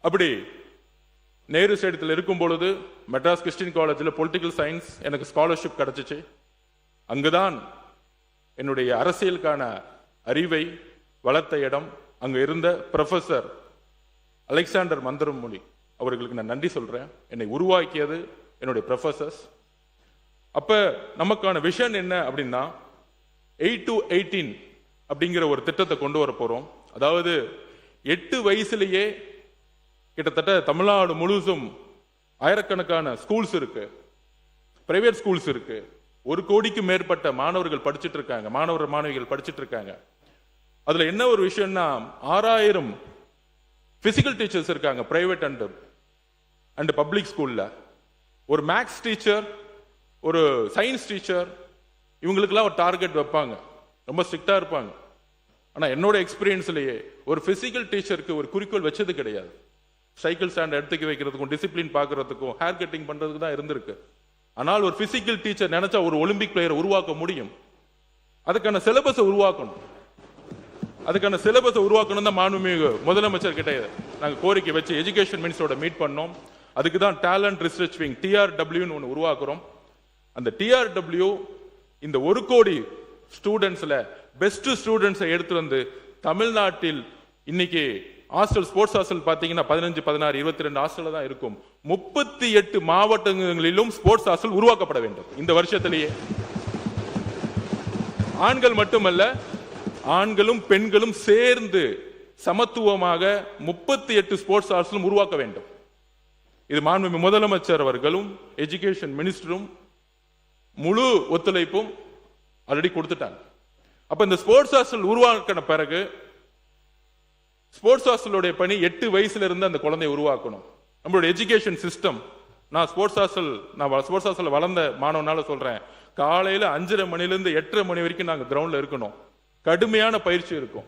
அப்படி நேரு ஸ்டேடியத்தில் இருக்கும் பொழுது மெட்ராஸ் கிறிஸ்டியன் காலேஜில் பொலிட்டிக்கல் சயின்ஸ் எனக்கு ஸ்காலர்ஷிப் கிடைச்சிச்சு. அங்குதான் என்னுடைய அரசியலுக்கான அறிவை வளர்த்த இடம். அங்க இருந்த ப்ரொஃபசர் அலெக்சாண்டர் மந்திரமொழி அவர்களுக்கு நான் நன்றி சொல்றேன். என்னை உருவாக்கியது என்னுடைய ப்ரொஃபசர்ஸ். அப்ப நமக்கான விஷன் என்ன அப்படின்னா 8 to 18 அப்படிங்கிற ஒரு திட்டத்தை கொண்டு வர போறோம். அதாவது 8 வயசுலேயே கிட்டத்தட்ட தமிழ்நாடு முழுசும் ஆயிரக்கணக்கான ஸ்கூல்ஸ் இருக்கு, பிரைவேட் ஸ்கூல்ஸ் இருக்கு. 1 கோடிக்கு மேற்பட்ட மாணவர்கள் படிச்சுட்டு இருக்காங்க, மாணவிகள் படிச்சுட்டு இருக்காங்க. அதுல என்ன ஒரு விஷயம்னா 6000 பிசிக்கல் டீச்சர்ஸ் இருக்காங்க பிரைவேட் அண்ட் பப்ளிக் ஸ்கூல்ல. ஒரு மேக்ஸ் டீச்சர், ஒரு சயின்ஸ் டீச்சர், இவங்களுக்கெல்லாம் ஒரு டார்கெட் வைப்பாங்க, ரொம்ப ஸ்ட்ரிக்டா இருப்பாங்க. ஆனா என்னோட எக்ஸ்பீரியன்ஸ்லயே ஒரு பிசிக்கல் டீச்சருக்கு ஒரு குறிக்கோள் வச்சது கிடையாது. சைக்கிள் ஸ்டாண்ட் எடுத்துக்க வைக்கிறதுக்கும், டிசிப்ளின் பார்க்கறதுக்கும், ஹேர் கட்டிங் பண்றதுக்கு தான் இருந்திருக்கு. ஆனால் ஒரு பிசிக்கல் டீச்சர் நினைச்சா ஒரு ஒலிம்பிக் பிளேயரை உருவாக்க முடியும். அதுக்கான சிலபஸை உருவாக்கணும். அதுக்கான சிலபஸை உருவாக்கணும் தான் மாண்புமிகு முதலமைச்சர் கிட்ட நாங்கள் கோரிக்கை வச்சு எஜுகேஷன் மினிஸ்டரோட மீட் பண்ணோம். அதுக்கு தான் டேலண்ட் ரிசர்ச் விங் TRWன்னு ஒன்று உருவாக்குறோம். அந்த TRW இந்த 1 கோடி ஸ்டூடெண்ட்ஸ்ல பெஸ்ட் ஸ்டூடெண்ட்ஸை எடுத்து வந்து தமிழ்நாட்டில் இன்னைக்கு ஹாஸ்டல், ஸ்போர்ட்ஸ் ஹாஸ்டல் பார்த்தீங்கன்னா 15, 16, 22 ஹாஸ்டல் தான் இருக்கும். 38 மாவட்டங்களிலும் ஸ்போர்ட்ஸ் ஹாஸ்டல் உருவாக்கப்பட வேண்டும் இந்த வருஷத்திலேயே. ஆண்கள் மட்டுமல்ல, ஆண்களும் பெண்களும் சேர்ந்து சமத்துவமாக 38 ஸ்போர்ட்ஸ் ஹாஸ்டலும் உருவாக்க வேண்டும். இது மாண்புமிகு முதலமைச்சர் அவர்களும் எஜுகேஷன் மினிஸ்டரும் முழு ஒத்துழைப்பும் ஆல்ரெடி கொடுத்துட்டாங்க. அப்ப இந்த ஸ்போர்ட்ஸ் ஹாஸ்டல் உருவாக்கின பிறகு ஸ்போர்ட்ஸ் ஹாஸ்டலுடைய பணி 8 வயசுல இருந்து அந்த குழந்தையை உருவாக்கணும். நம்மளுடைய எஜுகேஷன் சிஸ்டம் நான் ஸ்போர்ட்ஸ் ஹாஸ்டல் வளர்ந்த மாணவனால சொல்றேன். காலையில 5:30 மணிலேருந்து 8:30 மணி வரைக்கும் நாங்கள் கிரவுண்ட்ல இருக்கணும். கடுமையான பயிற்சி இருக்கும்.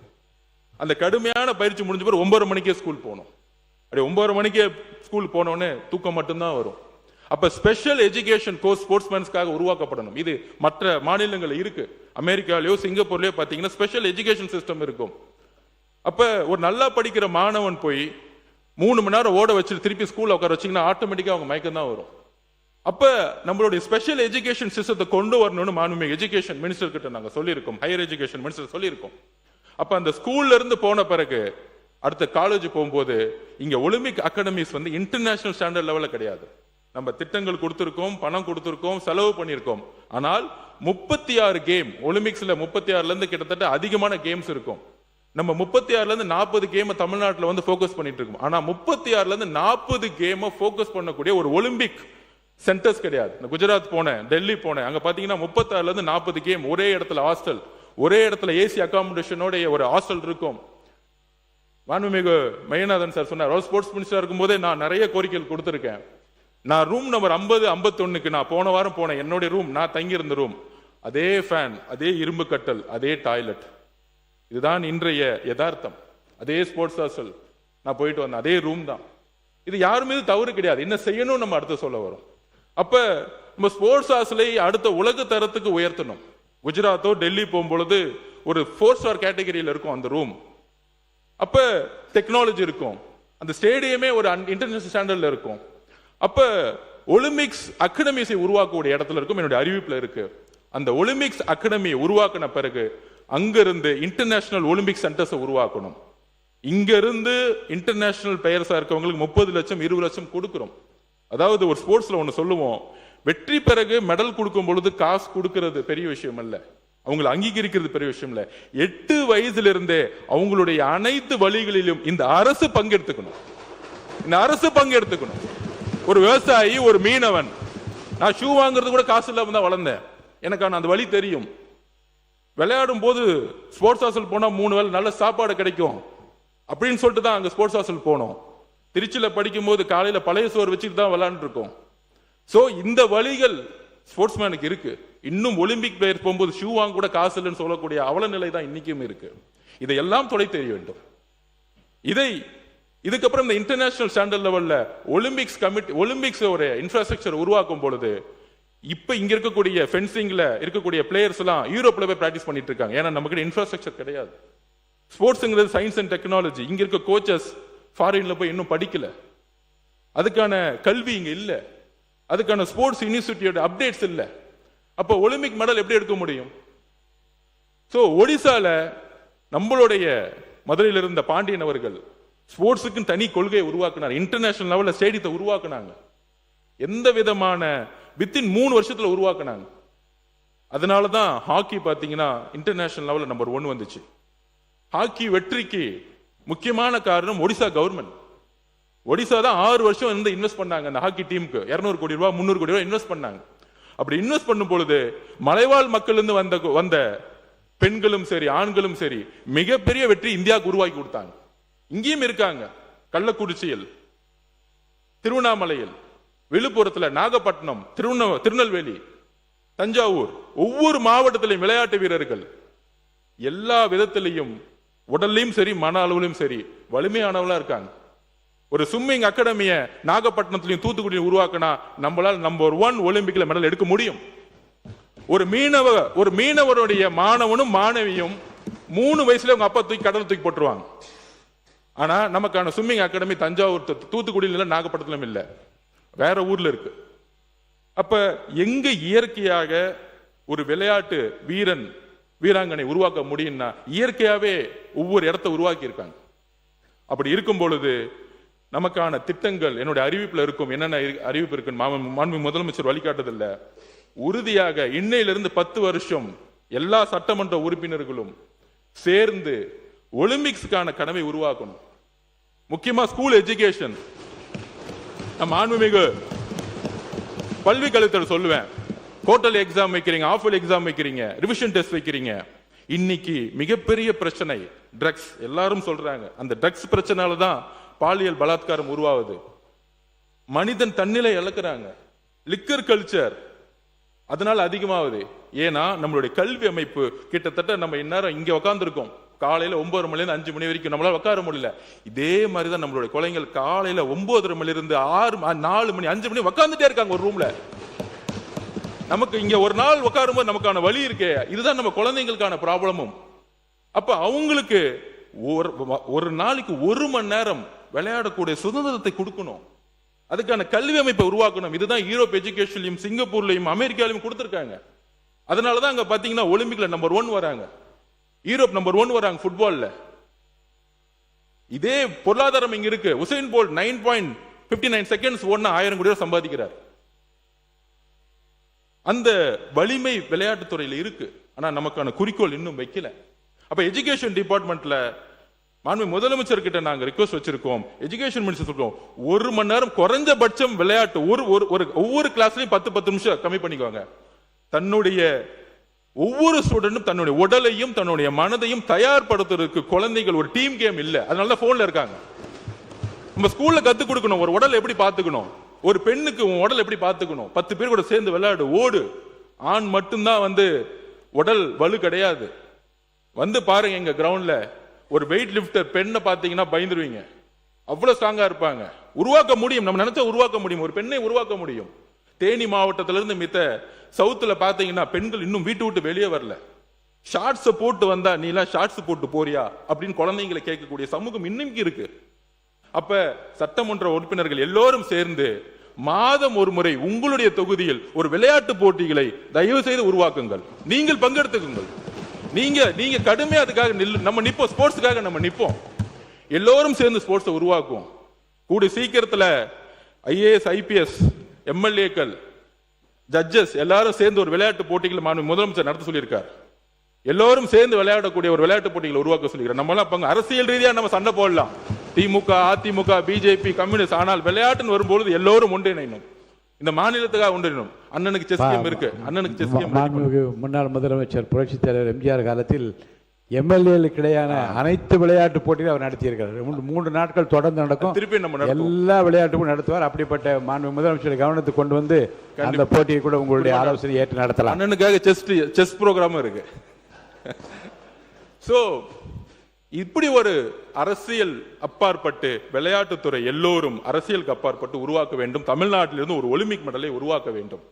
அந்த கடுமையான பயிற்சி முடிஞ்ச பிறகு 9:30 மணிக்கே ஸ்கூல் போகணும். அப்படி 9:30 மணிக்கே ஸ்கூல் போனோடனே தூக்கம் மட்டும்தான் வரும். அப்ப ஸ்பெஷல் எஜுகேஷன் கோர்ஸ் ஸ்போர்ட்ஸ்மேன்ஸ்க்காக உருவாக்கப்படணும். இது மற்ற மாநிலங்கள் இருக்கு. அமெரிக்காலயோ சிங்கப்பூர்லயோ பாத்தீங்கன்னா ஸ்பெஷல் எஜுகேஷன் சிஸ்டம் இருக்கும். அப்ப ஒரு நல்லா படிக்கிற மாணவன் போய் 3 மணி நேரம் ஓட வச்சுட்டு திருப்பி ஸ்கூல்ல உட்கார வச்சீங்கன்னா ஆட்டோமேட்டிக்கா அவங்க மயக்கம் தான் வரும். அப்ப நம்மளுடைய ஸ்பெஷல் எஜுகேஷன் சிஸ்டத்தை கொண்டு வரணும்னு மாண்புமிகு எஜுகேஷன் மினிஸ்டர் கிட்ட நாங்க சொல்லியிருக்கோம். ஹையர் எஜுகேஷன் மினிஸ்டர் சொல்லியிருக்கோம். அப்ப அந்த ஸ்கூல்ல இருந்து போன பிறகு அடுத்த காலேஜ் போகும்போது இங்க ஒலிம்பிக் அகாடமிஸ் வந்து இன்டர்நேஷனல் ஸ்டாண்டர்ட் லெவல்ல கிடையாது. நம்ம திட்டங்கள் கொடுத்திருக்கோம், பணம் கொடுத்திருக்கோம், செலவு பண்ணியிருக்கோம். ஆனால் 36 கேம் ஒலிம்பிக்ஸ்ல 36ல இருந்து கிட்டத்தட்ட அதிகமான கேம்ஸ் இருக்கும். நம்ம 36ல இருந்து 40 கேம் தமிழ்நாட்டில் வந்து ஃபோக்கஸ் பண்ணிட்டு இருக்கோம். ஆனா 36ல இருந்து 40 கேம் ஃபோக்கஸ் பண்ணக்கூடிய ஒரு ஒலிம்பிக் சென்டர்ஸ் கிடையாது. குஜராத் போனேன், டெல்லி போனேன், அங்க பாத்தீங்கன்னா 36ல இருந்து 40 கேம் ஒரே இடத்துல ஹாஸ்டல், ஒரே இடத்துல ஏசி அகாமடேஷனோட ஒரு ஹாஸ்டல் இருக்கும். மாண்புமிகு மையநாதன் சார் சொன்னார், ஸ்போர்ட்ஸ் மினிஸ்டர் இருக்கும்போதே நான் நிறைய கோரிக்கைகள் கொடுத்திருக்கேன். நான் ரூம் நம்பர் 50, 51க்கு நான் போன வாரம் போனேன். என்னுடைய ரூம், நான் தங்கி இருந்த ரூம், அதே ஃபேன், அதே இரும்பு கட்டல், அதே டாய்லெட். இதுதான் இன்றைய யதார்த்தம். அதே ஸ்போர்ட்ஸ் ஹாஸ்டல் நான் போயிட்டு வந்தேன், அதே ரூம் தான். இது யார் மீது தவறு கிடையாது. என்ன செய்யணும் நம்ம அடுத்து சொல்ல வரும். அப்ப நம்ம ஸ்போர்ட்ஸ் ஹாஸ்டலை அடுத்த உலக தரத்துக்கு உயர்த்தணும். குஜராத்தோ டெல்லி போகும்பொழுது ஒரு 4 ஸ்டார் கேட்டகரியில் இருக்கும் அந்த ரூம். அப்ப டெக்னாலஜி இருக்கும். அந்த ஸ்டேடியமே ஒரு இன்டர்நேஷனல் ஸ்டாண்டர்ட்ல இருக்கும். அப்ப ஒலிம்பிக்ஸ் அகாடமிஸை உருவாக்கக்கூடிய இடத்துல இருக்கும். என்னுடைய அறிவிப்புல இருக்கு. அந்த ஒலிம்பிக்ஸ் அகாடமியை உருவாக்கின பிறகு அங்கிருந்து இன்டர்நேஷனல் ஒலிம்பிக் சென்டர்ஸை உருவாக்கணும். இங்க இருந்து இன்டர்நேஷனல் பிளேயர்ஸா இருக்கவங்களுக்கு 30 லட்சம் 20 லட்சம் கொடுக்கிறோம். அதாவது ஒரு ஸ்போர்ட்ஸ்ல ஒன்னு சொல்லுவோம், வெற்றி பிறகு மெடல் கொடுக்கும் பொழுது காசு கொடுக்கிறது பெரிய விஷயம் அல்ல, அவங்களை அங்கீகரிக்கிறது பெரிய விஷயம் இல்ல. 8 வயசுல இருந்தே அவங்களுடைய அனைத்து வழிகளிலும் இந்த அரசு பங்கெடுத்துக்கணும். இந்த அரசு பங்கெடுத்துக்கணும். ஒரு விவசாயி, ஒரு மீனவன், நான் ஷூ வாங்குறது கூட காசு இல்லாம தான் வளர்ந்தேன். எனக்கான அந்த வழி தெரியும். விளையாடும் போது ஸ்போர்ட்ஸ் ஹாஸ்டல் போனா 3 வேளை நல்ல சாப்பாடு கிடைக்கும் அப்படின்னு சொல்லிட்டு தான் அங்க ஸ்போர்ட்ஸ் ஹாஸ்டல் போனோம். திருச்சியில படிக்கும் போது காலையில பழைய சோறு வச்சுட்டு தான் விளையாண்டு இருக்கோம். சோ இந்த வழிகள் ஸ்போர்ட்ஸ்மேனுக்கு இருக்கு. இன்னும் ஒலிம்பிக் பிளேயர் போகும்போது ஷூ வாங்க கூட காசு இல்லைன்னு சொல்லக்கூடிய அவல நிலை தான் இன்னைக்கும் இருக்கு. இதையெல்லாம் தொலை தெரிய வேண்டும். இதுக்கப்புறம் இந்த இன்டர்நேஷனல் ஸ்டாண்டர்ட் லெவல்ல ஒலிம்பிக்ஸ் கமிட்டி, ஒலிம்பிக்ஸ் ஒரு இன்ஃப்ராஸ்ட்ரக்சர் உருவாக்கும் பொழுது இப்ப இங்க இருக்கக்கூடிய ஃபென்சிங்ல இருக்கக்கூடிய பிளேயர்ஸ் எல்லாம் யூரோப்ல போய் பிராக்டிஸ் பண்ணிட்டு இருக்காங்க. ஏன்னா நமக்கு இன்ஃப்ராஸ்ட்ரக்சர் கிடையாது. ஸ்போர்ட்ஸ்ங்கிறது சயின்ஸ் அண்ட் டெக்னாலஜி. இங்க இருக்க கோச்சஸ் ஃபாரின்ல போய் இன்னும் படிக்கல. அதுக்கான கல்வி இங்க இல்ல. அதுக்கான ஸ்போர்ட்ஸ் யூனிவர்சிட்டியோட அப்டேட்ஸ் இல்ல. அப்ப ஒலிம்பிக் மெடல் எப்படி எடுக்க முடியும்? சோ ஒடிசால நம்மளுடைய மதுரையில் இருந்த பாண்டியன் அவர்கள் ஸ்போர்ட்ஸுக்கு தனி கொள்கையை உருவாக்குனார். இன்டர்நேஷனல் லெவல்ல ஸ்டேடியத்தை உருவாக்குனாங்க. எந்த விதமான வித்தின் 3 வருஷத்துல உருவாக்குனாங்க. அதனாலதான் ஹாக்கி பாத்தீங்கன்னா இன்டர்நேஷனல் லெவல்ல நம்பர் 1 வந்துச்சு. ஹாக்கி வெற்றிக்கு முக்கியமான காரணம் ஒடிசா கவர்மெண்ட். ஒடிசா தான் 6 வருஷம் வந்து இன்வெஸ்ட் பண்ணாங்க அந்த ஹாக்கி டீமுக்கு. 200 கோடி ரூபாய் 300 கோடி ரூபாய் இன்வெஸ்ட் பண்ணாங்க. அப்படி இன்வெஸ்ட் பண்ணும் பொழுது மலைவாழ் மக்கள் இருந்து வந்த பெண்களும் சரி ஆண்களும் சரி மிகப்பெரிய வெற்றி இந்தியாவுக்கு உருவாக்கி கொடுத்தாங்க. இங்கேயும் இருக்காங்க. கள்ளக்குறிச்சியில், திருவண்ணாமலையில், விழுப்புரத்துல, நாகப்பட்டினம், திருநெல்வேலி, தஞ்சாவூர், ஒவ்வொரு மாவட்டத்திலையும் விளையாட்டு வீரர்கள் எல்லா விதத்திலையும் உடல்லையும் சரி மன அளவிலும் சரி வலிமையானவளா இருக்காங்க. ஒரு ஸ்விம்மிங் அகாடமிய நாகப்பட்டினத்திலையும் தூத்துக்குடியும் உருவாக்கினா நம்மளால் நம்பர் 1 ஒலிம்பிக்ல மெடல் எடுக்க முடியும். ஒரு மீனவருடைய மாணவனும் மாணவியும் 3 வயசுல உங்க அப்பா தூக்கி கடல் தூக்கி போட்டுருவாங்க. ஆனா நமக்கான ஸ்விம்மிங் அகாடமி தஞ்சாவூர், தூத்துக்குடியில் இல்ல, நாகப்பட்டினத்திலும் இல்ல, வேற ஊர்ல இருக்கு. அப்ப எங்க இயற்கையாக ஒரு விளையாட்டு வீராங்கனை உருவாக்க முடியும்னா இயற்கையாவே ஒவ்வொரு இடத்தை உருவாக்கி இருக்காங்க. அப்படி இருக்கும் பொழுது நமக்கான திட்டங்கள் என்னுடைய அறிவிப்புல இருக்கும். என்னென்ன அறிவிப்பு இருக்கு மாண்பு முதலமைச்சர் வழிகாட்டுதல்ல உறுதியாக இன்னையிலிருந்து 10 வருஷம் எல்லா சட்டமன்ற உறுப்பினர்களும் சேர்ந்து ஒலிம்பிக்ஸ்க்கான கடமை உருவாக்கணும். முக்கியமா ஸ்கூல் எஜுகேஷன். நம்ம மாண்புமிகு பல்விக்கல்வித்துறை சொல்லுவேன், குவார்டர்லி எக்ஸாம் வைக்கிறீங்க, ஆஃப் எக்ஸாம் வைக்கிறீங்க, ரிவிஷன் டெஸ்ட் வைக்கிறீங்க. இன்னைக்கு மிகப்பெரிய பிரச்சனை ட்ரக்ஸ். எல்லாரும் சொல்றாங்க அந்த ட்ரக்ஸ் பிரச்சனால தான் பாலியல் பலாத்காரம் உருவாகுது. மனிதன் தன்னிலை இழக்கிறாங்க. லிக்கர் கல்ச்சர் அதனால அதிகமாகுது. ஏன்னா நம்மளுடைய கல்வி அமைப்பு கிட்டத்தட்ட நம்ம இந்நேரம் இங்க உட்காந்துருக்கோம், காலையில 9 மணிலேருந்து 5 மணி வரைக்கும் நம்மளால உட்கார முடியல. இதே மாதிரிதான் நம்மளுடைய குழந்தைகள் காலையில 9:30 மணிலிருந்து 6 4 மணி 5 மணி உட்காந்துட்டே இருக்காங்க ஒரு ரூம்ல. நமக்கு இங்க ஒரு நாள் உட்காரும்போது நமக்கான வழி இருக்கே, இதுதான் நம்ம குழந்தைங்களுக்கான ப்ராப்ளமும். அப்ப அவங்களுக்கு ஒரு நாளைக்கு 1 மணி நேரம் விளையாடக்கூடிய சுதந்திரத்தை கொடுக்கணும். அதுக்கான கல்வி அமைப்பை உருவாக்கணும். இதுதான் யூரோப் எஜுகேஷன்லையும் சிங்கப்பூர்லையும் அமெரிக்காலையும் கொடுத்திருக்காங்க. அதனாலதான் அங்க பாத்தீங்கன்னா ஒலிம்பிக்ல நம்பர் 1 வராங்க, யூரோப் நம்பர் 1 வராங்க ஃபுட்பால்ல. இதே பொருளாதாரம் இங்க இருக்கு. உசைன் போல்ட் 9.59 செகண்ட்ஸ் ஓடுனா 1000 கோடி ரூபாய் சம்பாதிக்கிறார். அந்த வலிமை விளையாட்டுத்துறையில இருக்கு. ஆனா நமக்கான குறிக்கோள் இன்னும் வைக்கல. அப்ப எஜுகேஷன் டிபார்ட்மெண்ட்ல மாண்பு முதலமைச்சர் கிட்ட நாங்க ரிக்வெஸ்ட் வச்சிருக்கோம், எஜுகேஷன் மினிஸ்டர் சொல்றோம், 1 மணி நேரம் குறைஞ்சபட்சம் விளையாட்டு ஒவ்வொரு கிளாஸ்லயும் 10 நிமிஷம் கம்மி பண்ணிக்குவாங்க. தன்னுடைய ஒவ்வொரு ஸ்டூடெண்டும் தன்னுடைய உடலையும் தன்னுடைய மனதையும் தயார்படுத்துறதுக்கு குழந்தைகள் ஒரு டீம் கேம் இல்ல, அதனால போன்ல இருக்காங்க. நம்ம ஸ்கூல்ல கத்து கொடுக்கணும் ஒரு உடலை எப்படி பாத்துக்கணும், ஒரு பெண்ணுக்கு உன் உடல் எப்படி பாத்துக்கணும், 10 பேர் கூட சேர்ந்து விளையாடு, ஓடு. ஆண் மட்டும்தான் உடல் வலு கிடையாது. பாருங்க எங்க கிரவுண்ட்ல ஒரு வெயிட் லிப்டர் பெண்ணை பாத்தீங்கன்னா பயந்துருவீங்க, அவ்வளவு ஸ்ட்ராங்கா இருப்பாங்க. உருவாக்க முடியும், நம்ம நினைச்சா உருவாக்க முடியும், ஒரு பெண்ணை உருவாக்க முடியும். தேனி மாவட்டத்திலிருந்து மித்த சவுத்துல பாத்தீங்கன்னா பெண்கள் இன்னும் வீட்டு விட்டு வெளியே வரல. ஷார்ட்ஸ் போட்டு வந்தா நீ எல்லாம் ஷார்ட்ஸ் போட்டு போறியா அப்படின்னு குழந்தைங்களை கேட்கக்கூடிய சமூகம் இன்னைக்கு இருக்கு. அப்ப சட்டமன்ற உறுப்பினர்கள் எல்லோரும் சேர்ந்து மாதம் ஒரு முறை உங்களுடைய தொகுதியில் ஒரு விளையாட்டு போட்டிகளை தயவு செய்து உருவாக்குங்கள், நீங்கள் பங்கெடுத்துக்குங்கள். நீங்க கடுமையா அதுக்காக நம்ம நிப்போம், ஸ்போர்ட்ஸுக்காக நம்ம நிப்போம். எல்லோரும் சேர்ந்து ஸ்போர்ட்ஸை உருவாக்குவோம். கூடி சீக்கிரத்துல IAS IPS MLAக்கள் ஜட்ஜஸ் எல்லாரும் சேர்ந்து ஒரு விளையாட்டு போட்டிகள் முதலமைச்சர் நடத்த சொல்லியிருக்கார். எல்லோரும் சேர்ந்து விளையாடக்கூடிய ஒரு விளையாட்டு போட்டிகளை உருவாக்க சொல்லியிருக்கார். நம்ம எல்லாம் அரசியல் ரீதியா நம்ம சண்டை போடலாம், திமுக அதிமுக BJP கம்யூனிஸ்ட், ஆனால் விளையாட்டுன்னு வரும்போது எல்லோரும் ஒன்றிணைணும். இந்த மாநிலத்துக்காக ஒன்றிணைணும். அண்ணனுக்கு செஸ் கேம் இருக்கு, அண்ணனுக்கு செஸ் கேம். முன்னாள் முதலமைச்சர் புரட்சி தலைவர் எம்ஜிஆர் காலத்தில் MLAக்களுக்கு இடையான அனைத்து விளையாட்டு போட்டிகளும் அவர் நடத்தியிருக்கிறார். 3 நாட்கள் தொடர்ந்து நடக்கும், திருப்பி நம்ம எல்லா விளையாட்டுக்கும் நடத்துவார். அப்படிப்பட்ட மாண்பு முதலமைச்சர் கவனத்துக்கு கொண்டு வந்து அந்த போட்டியை கூட உங்களுடைய ஆலோசனை ஏற்று நடத்தலாம். அண்ணனுக்காக செஸ் ப்ரோக்ராமும் இருக்கு. சோ இப்படி ஒரு அரசியல் அப்பாற்பட்டு விளையாட்டுத்துறை எல்லோரும் அரசியலுக்கு அப்பாற்பட்டு உருவாக்க வேண்டும். தமிழ்நாட்டிலிருந்து ஒரு ஒலிம்பிக் மெடலை உருவாக்க வேண்டும்.